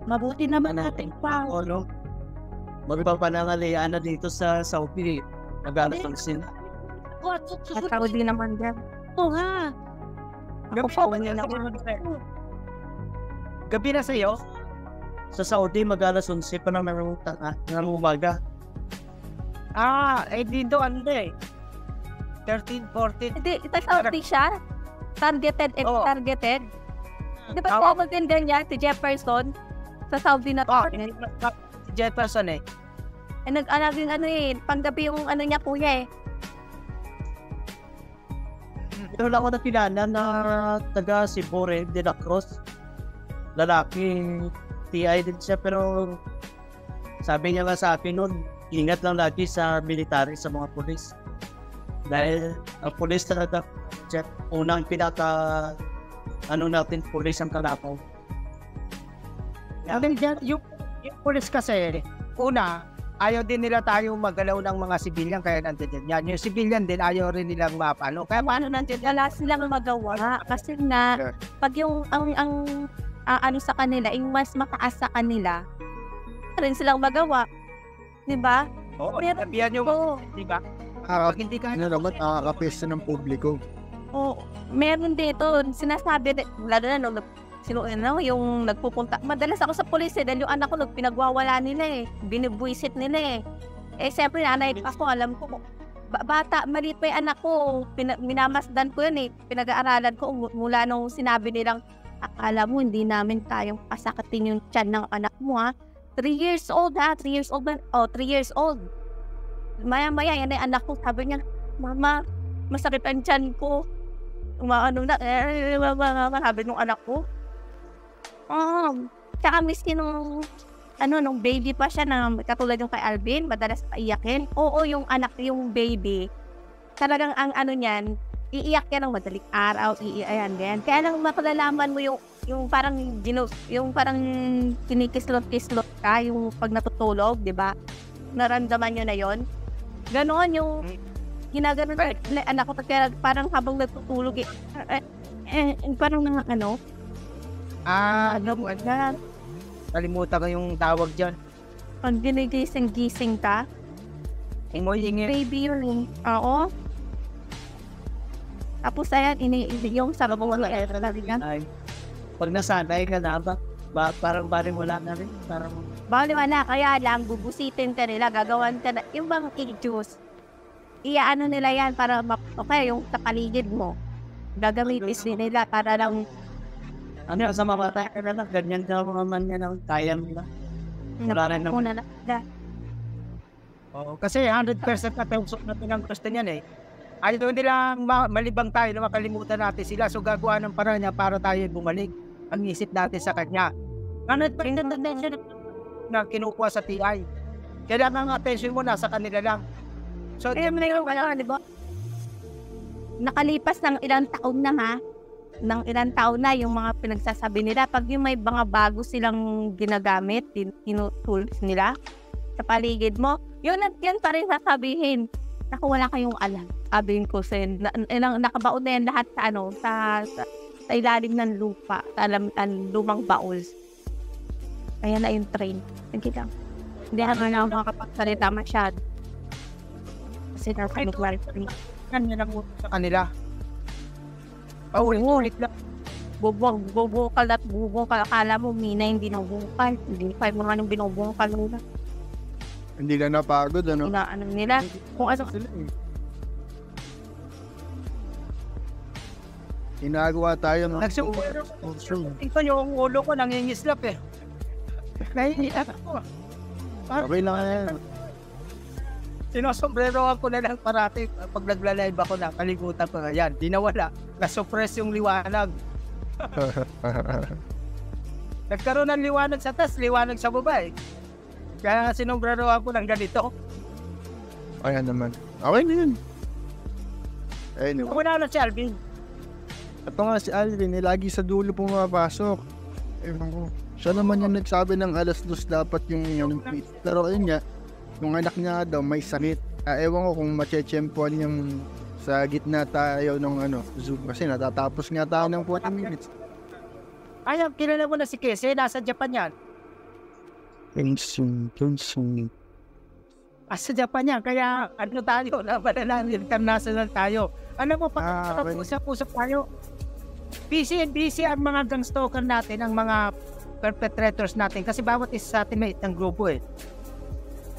Mabuti naman natin pa. Ano? Magpapanangalian na dito sa Saudi. Nag-alasong sila. At ako din naman dyan. Oo nga. Ako pa, wala na ako. Gabi na sa'yo? Sa Saudi, mag-alasong pa ng umaga. Dito ano eh. 13, 14. Hindi, itasaudi siya. Targeted and Oo. targeted. Di ba tawag din ganyan si Jefferson sa Saudi na to? Si Jefferson eh. Nag-anagin panggabi yung niya kuya eh. Ito lang ako nakilala na taga Sibore de la Cruz. Lalaki, TI din siya pero sabi niya nga sa akin noon, ingat lang lagi sa military, sa mga pulis. Dahil ang pulis talaga, unang natin, pulis ang kalapaw. Yung police kasi, una, ayaw din nila tayo magalaw ng mga sibilyan kaya nandiyan yan. Yung sibilyan din ayaw rin nilang mapano. Kaya paano nandiyan yan? Wala silang magawa kasi nga pag yung ang sa kanila, yung mas mataas sa kanila, rin silang magawa. Di ba? Oo, Pero- sabihan nyo, Oo. di ba? Pag hindi ka, Ano naman, nakakapesta ng publiko. Oo. Meron dito, sinasabi, lalo na nung yung nagpupunta. Madalas ako sa pulis dahil yung anak ko pinagwawala nila binibwisit nila siyempre nanay ako, alam ko, bata, maliit pa yung anak ko, minamasdan ko yun pinag-aaralan ko mula nung sinabi nilang, akala mo hindi namin kayang pasakatin yung tiyan ng anak mo 3 years old 3 years old ba? 3 years old. Maya-maya, yan yung anak ko, sabi niya, mama, masakit ang tiyan ko. Sabi nung anak ko. Tsaka miski nung baby pa siya na katulad yung kay Alvin, madalas paiyakin. Oo, yung anak, yung baby, talagang ang niyan, iiyak yan ng madaling araw, ayan, ganyan. Kaya nang makalalaman mo yung parang kinikislot-kislot ka, yung pag natutulog, di ba? Naramdaman nyo na yon. Ganon yung ginaganon na anak ko, kaya parang habang natutulog parang kalimutan ko yung tawag dyan. pag ginigising-gising ka, Umuhingi. baby yun. Oo. Tapos ayan, yung sa mo wala Ay, pag nasanay ka na parang baring wala na rin. Parang bawal wala, kaya lang bubusitin ka nila, gagawan ka na, yung bang i-juice, iaano nila yan para okay, yung sa paligid mo, gagamitin din nila para lang sa mamatay ka na lang, ganyan ka naman yan ang kaya nila. Wala rin naman. Oo, kasi 100% na tusok na pinanggusto niyan Ayaw nilang malibang tayo na makalimutan natin sila. So gagawa ng paraan niya para tayo bumalik ang isip natin sa kanya. 100% na kinukuha sa TI. Kailangan ang attention mo nasa kanila lang. So, di ba? Nakalipas ng ilang taon na yung mga pinagsasabi nila, pag yung may mga bago silang ginagamit, tools nila sa paligid mo, yun pa rin sasabihin. Naku, wala kayong alam. Sabihin ko sa nakabaon na yan lahat sa ilalim ng lupa, sa lumang baul. Kaya na yung train. Sige lang. Hindi na ako makakapagsalita masyado. Kasi kanya lang sa kanila. Ulit lang. Bubukal. Akala mo, Mina, hindi nabukal. Hindi pa mo nga nung binubukal nila. Hindi lang napagod, Inaano nila. Kung ano. Ginagawa tayo, no? Ito yung ulo ko nangingislap Nahihiyak ako. Okay lang yan. Sinosombrero ako na lang parati pag nagla-live ako na kalimutan ko na yan. Di nawala. Nasuppress yung liwanag. Nagkaroon ng liwanag sa taas, liwanag sa baba eh. Kaya sinombrero ako ng ganito. Ayan naman. Okay na yun. Anyway. Ako na si Alvin. Ito nga si Alvin, lagi sa dulo pumapasok. Ewan ko. Siya naman yung nagsabi ng 2:00 dapat yung tweet. Pero ayun nga, yung anak niya daw may sakit. Ewan ko kung mache-champion yung sa gitna tayo ng Zoom. Kasi natatapos nga tayo ng 40 minutes. Ay, kilala mo na si Kese, nasa Japan yan. Kensung. Sa Japan yan, kaya tayo, napadalanin, international tayo. Alam mo, usap-usap tayo. Busy ang mga gang stalker natin, ang mga perpetrators natin, kasi bawat isa sa atin may isang grupo eh.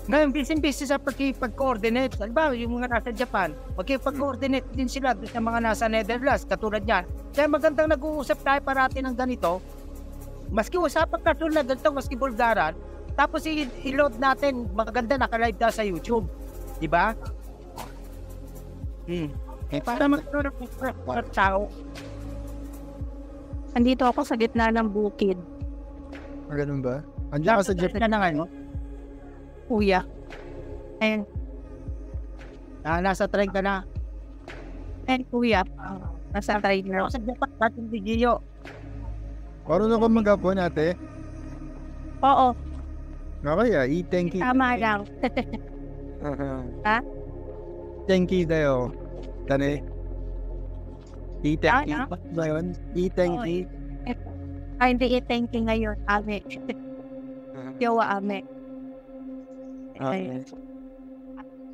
Ngayon, busy sa pag-coordinate. Halimbawa, yung mga nasa Japan, magkipag-coordinate din sila sa mga nasa Netherlands, katulad yan. Kaya magandang nag-uusap tayo parati ng ganito. Maski usapan katulad na ganito, maski bulgaran, tapos i-load natin, maganda naka-live tayo sa YouTube. Diba? Para magkaroon ng tao. Andito ako sa gitna ng bukid. Ganun ba? Andiyan ka sa Japan na nga, no? Kuya. Ayun. Nasa train ka na. Ayun, kuya. Nasa train na. Sa Japan, dating video. Marunong ka mag-Hapon, ate? Oo. Okay, thank you. Tama lang. Ha? Thank you tayo. Tane. Thank you. Ano? Ba yun? Thank you. Ay, hindi i-thank you ngayon. Ame. Yawa, ame.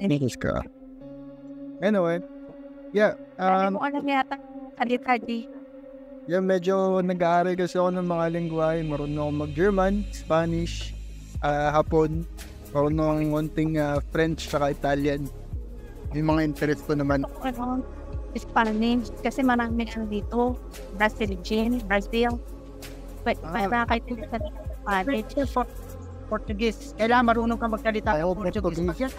Thanks ka. Anyway, yeah. Hindi mo alam yata kalitadi. Yeah, medyo nag-aaral kasi ako ng mga lingwahe. Marunong ako mag-German, Spanish, Hapon. Marunong ng konting French saka Italian. Yung mga interest ko naman. Ano, Spanish. Kasi marami lang dito. Brazil. Kahit sa Spanish. Portuguese. Kailangan marunong ka magsalita ng Portuguese.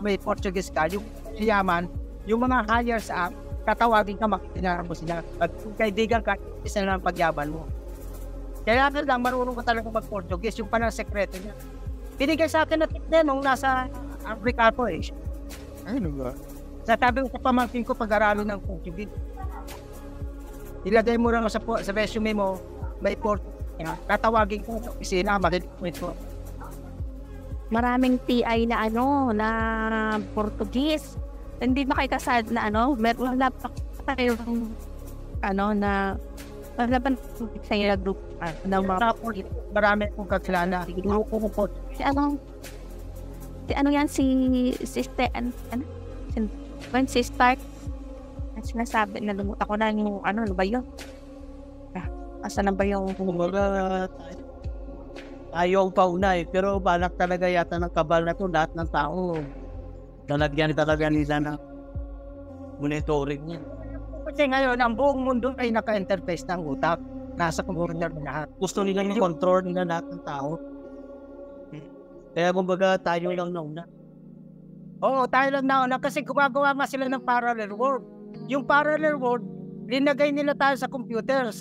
May Portuguese ka. Yung yaman, yung mga hires up, tatawagin ka, makikinarap mo sila. At kung kaibigan ka, isa na ang pagyaban mo. Kailangan lang marunong ka talaga mag-Portuguese. Yung palang sekreto niya. Binigay sa akin na tip din nung nasa Africa po eh. Ano ba? Sabi ko sa pamangkin ko pag-aralin ng Portuguese. Ilagay mo lang sa resume mo, may Portuguese. Tatawagin ko sa opisina, makinig ko. Maraming TI na na Portuguese. Hindi makikasad na meron lang tayong na wala ba sa ila group ng mga marami kong kakilala. Grupo po. Si yan si Stark. Ang sinasabi na lumuta ko na yung ano ba yun? Asa na ba yung Kumbaga, tayo ang pauna pero balak talaga yata ng kabal na to, lahat ng tao talagyan talaga nila na monitoring niya. Kasi ngayon, ang buong mundo ay naka-interface ng utak. Nasa computer na lahat. Gusto nila yung control nila lahat ng tao. Kaya kumbaga tayo lang nauna. Oo, tayo lang nauna kasi gumagawa nga sila ng parallel world. Yung parallel world, linagay nila tayo sa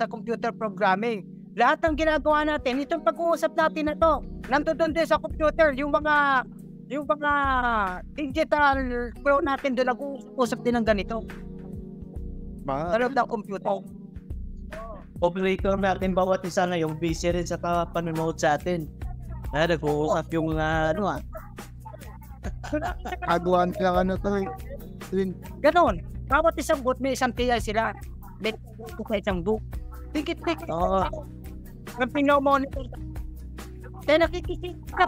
computer programming. Lahat ng ginagawa natin, itong pag-uusap natin na to, nandun din sa computer, yung mga digital flow natin doon, nag-uusap din ng ganito. Sa loob ng computer. Operator natin bawat isa na yung busy rin sa panonood sa atin. Nag-uusap yung Agawan lang Ganon. Bawat isang booth, may isang TI sila. May isang booth. Tikit-tik. Oo. Ang pinaw-monitor. Kaya nakikisip ka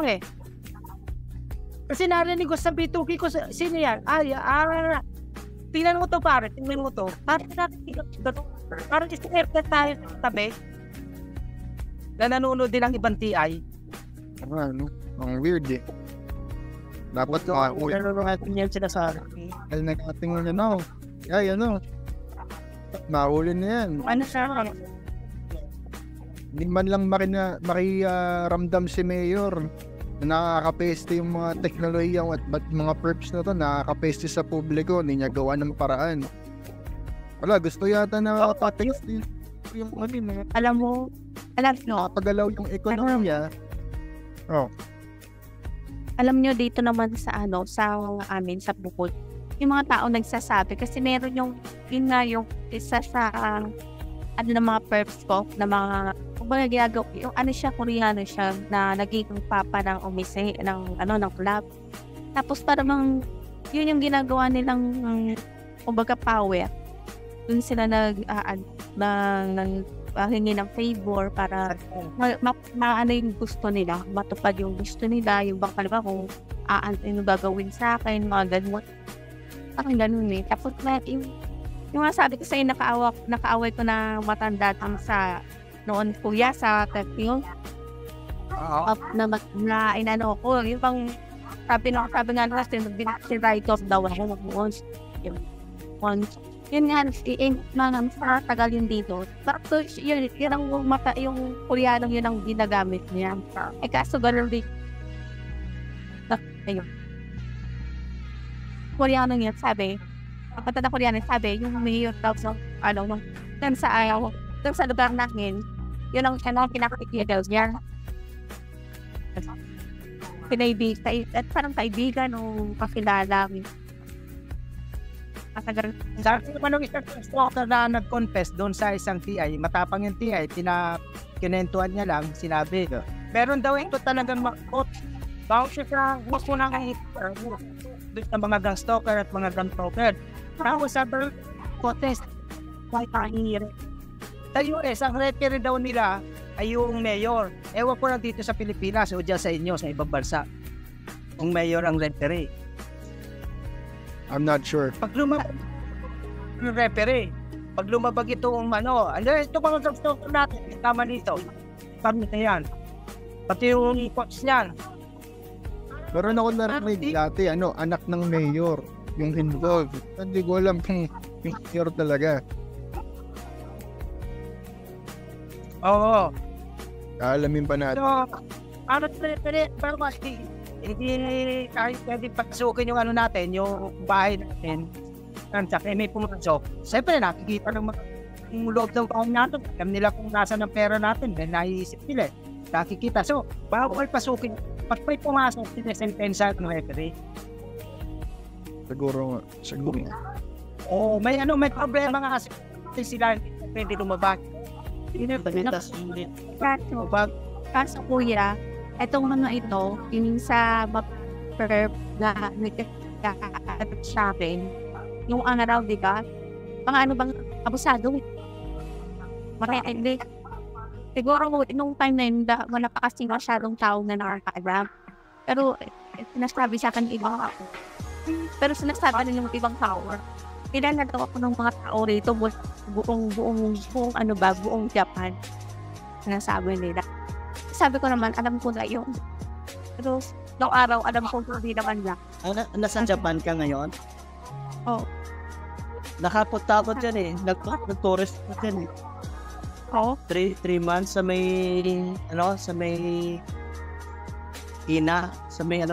Kasi narinig ko sa B2K ko, sino yan? Tingnan mo to pare, tingnan mo to. Parang isip tayo sa tabi. Na nanonood din ang ibang TI. Ang weird Dapat Pero natin yan sinasabi. nakatingin na Ay, mahuli na yan. ano siya? Hindi man lang makiramdam si Mayor na nakakapeste yung mga teknolohiya at mga perps na to, nakakapeste sa publiko, hindi niya gawa ng paraan. Wala, gusto yata na patext yung Alam mo, nakapagalaw yung ekonomiya. alam nyo dito naman sa amin, sa Bukod, yung mga tao nagsasabi, kasi meron yun nga yung isa sa, ng mga perps ko, na mga, kumbaga ginagawa, yung siya, Koreano siya, na nagiging papa ng umise, ng club. Tapos parang, yun yung ginagawa nilang, kumbaga power. Dun sila hingi ng favor para maano yung gusto nila, matupad yung gusto nila, yung bang kalima kung gagawin sa akin, mga ganun. Parang ganun eh. Tapos yung nga sabi ko sa'yo, nakaaway ko na matanda sa noon kuya sa Tepil. Na inano ko, yung bang sabi nga nila, si right of the once. Yun nga, mga tagal yun dito. Pero yun ang yung Koreano, yun ang ginagamit niya. Kaso gano'n din. Ayun. Koreano niya, sabi, kapatid na Koreano, sabi, yung mayor daw sa, sa lugar namin, yun ang pinakikita niya. At parang kaibigan o kakilala. Sabi naman nung isang instructor na nag-confess doon sa isang TI, matapang yung TI, kinentuhan niya lang, sinabi, meron daw ito talagang makot. Bago siya sa gusto ng doon sa mga gang stalker at mga gang broker. Bago sa protest, may pahihiri. Sa US, ang referee daw nila ay yung mayor. Ewan ko lang dito sa Pilipinas o dyan sa inyo, sa ibang bansa. Ang mayor ang referee. I'm not sure. Pag lumabag yung referee, pag lumabag itong ito pa mga stalker natin, tama dito. Kami na yan. Pati yung coach niyan. Meron ako narinig dati, anak ng mayor, yung involved. Hindi ko alam kung mayor talaga. Oo. Alamin pa natin. Pero mas hindi kahit pwede pasukin yung natin, yung bahay natin, may pumasok. Siyempre, nakikita ng loob ng bahay natin. Alam nila kung nasa ng pera natin, dahil naiisip nila. Nakikita. So, bago ay pasukin, pag may pumasok, sinesentensa ng referee. Siguro. Oo, may problema nga kasi sila pwede lumabas. Kaso kuya, etong mga ito, yung sa perp na nagkakaat sa akin, yung raw, di ba? Mga bang abusado. Marami. Siguro, nung time na yun, wala pa kasi masyadong tao na nakaka-alam. Pero, sinasabi sa akin ibang ako. Pero sinasabi na yung ibang tao. Pinanagawa ko ng mga tao rito, buong Japan. Sinasabi nila. Sabi ko naman, alam ko na yun. Pero, noong araw, alam ko hindi naman lang. Nasa Japan ka ngayon? Oo. Nakapunta ako dyan eh. Nag-tourist ko dyan eh. Oo. 3 months sa may, sa may Ina, sa may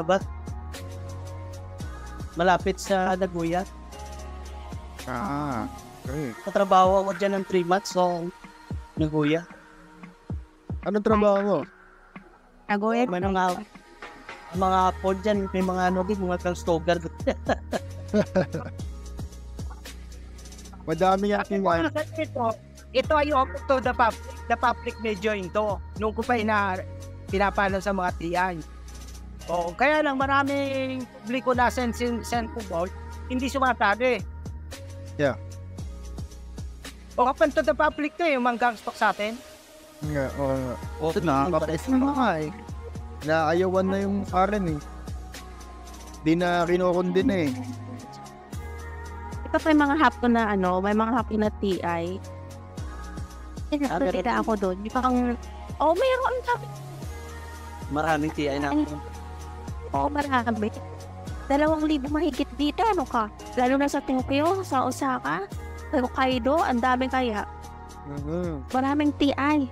malapit sa Nagoya. Okay. Katrabaho ako dyan ng 3 months sa Nagoya. Anong trabaho mo? Nagoya. May mga po dyan, may mga mga kang stalker. Madami aking Ito ay open to the public medyo ito. Nung ko pa pinapala sa mga TI. Kaya lang maraming publiko na sensible, hindi sumasabi. Yeah. Open to the public to yung mga gang stalk sa atin. Papares na mga Naayawan na yung Karen eh. Di na kinukundi na eh. Ito may mga hapon na may mga hapon na TI. Nakita ako doon. Mayroon kami. Maraming TI na. Marami. 2,000 mahigit dito, lalo na sa Tokyo, sa Osaka, sa Hokkaido, ang dami kaya. Maraming TI.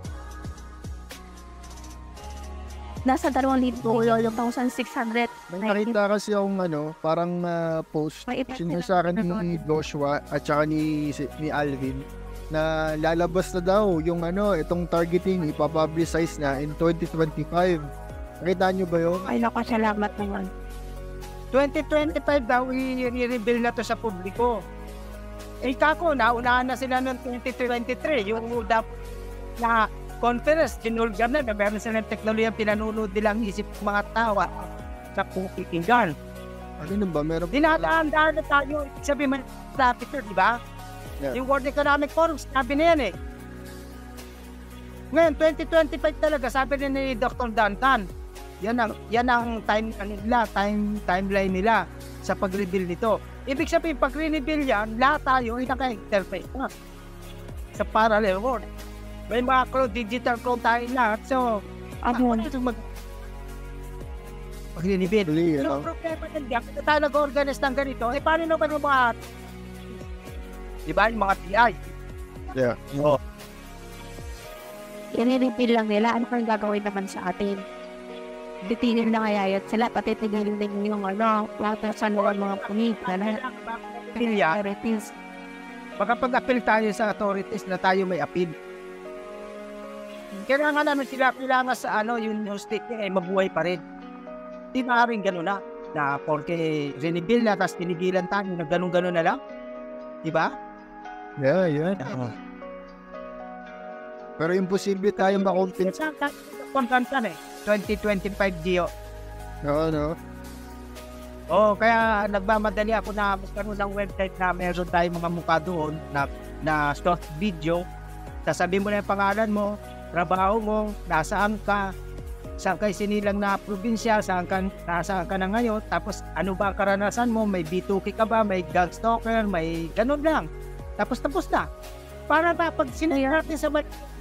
nasa 2,600. May nakita kasi akong parang post May iba sino sila. sa akin ni Joshua at saka ni Alvin na lalabas na daw yung itong targeting ipapublicize na in 2025. Nakita nyo ba yun? Ay, naku, salamat naman. 2025 daw, i-reveal na to sa publiko. Kako, naunahan na sila noong 2023. Yung na conference, sinulgan na meron silang teknolohiya, pinanunod nilang isip ng mga tao sa kukikinggan. Ano ba? Meron Dinadaan-daan na tayo, sabi man dati ito, di ba? Yeah. Yung World Economic Forum, sabi na yan eh. Ngayon, 2025 talaga, sabi rin ni Dr. Dantan, yan ang timeline nila sa pag-reveal nito. Ibig sabihin, pag re-reveal yan, lahat tayo ay naka-interface na sa parallel world. May mga cloud, digital cloud tayo lahat. So, ano ito mag-reveal? No problema din yan. Kung tayo nag-organize ng ganito, paano naman yung mga diba, yung mga TI? Yeah. Oo. I-reveal lang nila, ano kang gagawin naman sa atin? Titigil na kaya yun sila, pati tigilin din yung lahat sa mga pulis na authorities. Makapag-appeal tayo sa authorities na tayo may appeal. Kailangan naman sila, kailangan sa yung state niya mabuhay pa rin. Di maaaring gano'n na porque reveal na, tapos tinigilan tayo, na gano'n na lang. Diba? Yeah. Pero imposible tayo makompensate. Saan kontantan 2025 Gio. No. Kaya nagmamadali ako na magkaroon ng website na meron tayong mga mukha doon na short video. Sasabihin mo na yung pangalan mo, trabaho mo, nasaan ka, saan ka sinilang na probinsya, nasaan ka na ngayon, tapos ano ba ang karanasan mo, may B2K ka ba, may gang stalker, may ganun lang. Tapos na. Para pag sinayar natin sa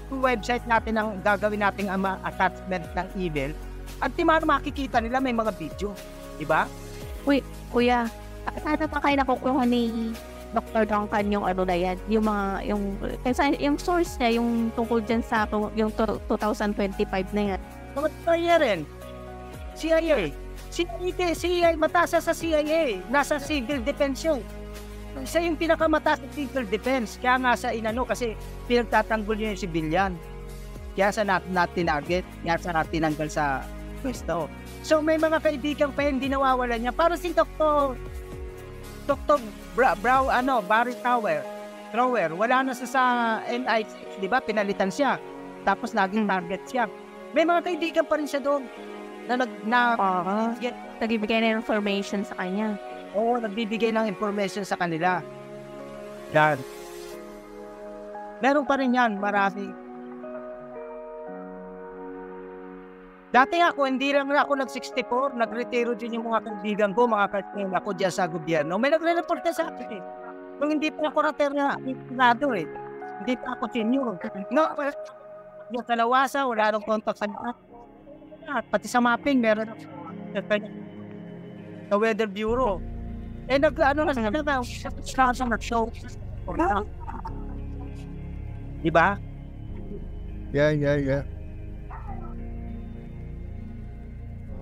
website natin ang gagawin nating attachment ng email, at makikita nila may mga video. Diba? Uy, kuya, sana pa kayo nakukuha ni Dr. Duncan yung na yan, yung source niya, yung tungkol dyan sa yung 2025 na yan. Mga tayo rin. CIA, mataas sa CIA, nasa civil defense yun. Isa yung pinakamataas sa civil defense, kaya nga sa kasi pinagtatanggol niya yung civilian. Kaya sa natin target, kaya sa natin tinanggal sa pwesto. So may mga kaibigan pa hindi nawawala niya. Para si Dr. Barry Trower, wala na sa NI6, di ba? Pinalitan siya. Tapos naging target siya. May mga kaibigan pa rin siya doon nagbibigay na information sa kanya. Oo, nagbibigay ng information sa kanila. Yan. Meron pa rin yan, marami. Dati hindi lang ako nag-64, nag-retiro din yung mga kaibigan ko, mga kaibigan ako dyan sa gobyerno. May nagre-report na sa akin Nung hindi pa ako retirado hindi pa ako senior. No, yung kalawasa, wala nang contact sa lahat. Pati sa mapping, meron sa Weather Bureau. Show. Diba? Yeah.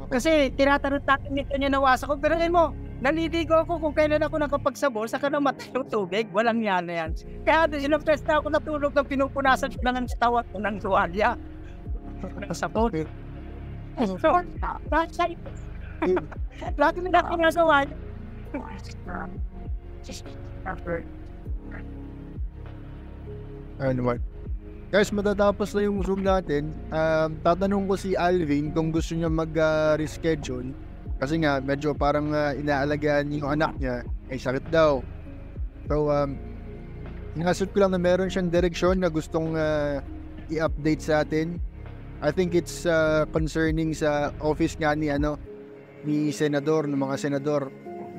Kasi tinatanong natin nito niya nawasa ko. Pero mo, naliligo ako kung kailan ako nakapagsabol, saka namatay yung tubig. Walang yan na yan. Kaya ilang press na ako natulog ng pinupunasan ko ng tawat ko ng tuwalya. Sabon. Lagi na ako nasawa. Ano? Guys, matatapos na yung Zoom natin. Tatanong ko si Alvin kung gusto niya mag-reschedule. Kasi nga, medyo parang inaalagaan yung anak niya. Ay, sakit daw. So, inasot ko lang na meron siyang direksyon na gustong i-update sa atin. I think it's concerning sa office nga ni senador, ng mga senador.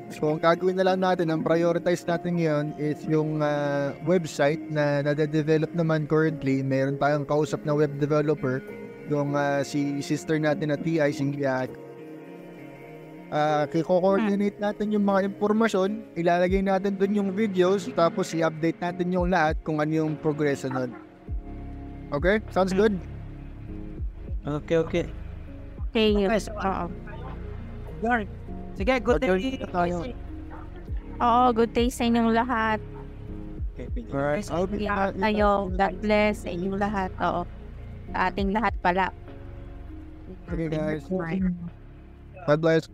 So, ang gagawin na lang natin, ang prioritize natin ngayon is yung website na nade-develop naman currently. Meron tayong kausap na web developer, yung si sister natin na TI, Singliak. Kiko-coordinate natin yung mga impormasyon, ilalagay natin dun yung videos, tapos i-update natin yung lahat kung ano yung progreso nun. Okay? Sounds good? Okay. Okay. Okay, so, Oo. York. Sige, good day. Oo, good day sa inyong lahat. Alright. I'll be Ingat kayo. God bless sa inyong lahat. Oo. Sa ating lahat pala. Okay, guys. Bye. God bless.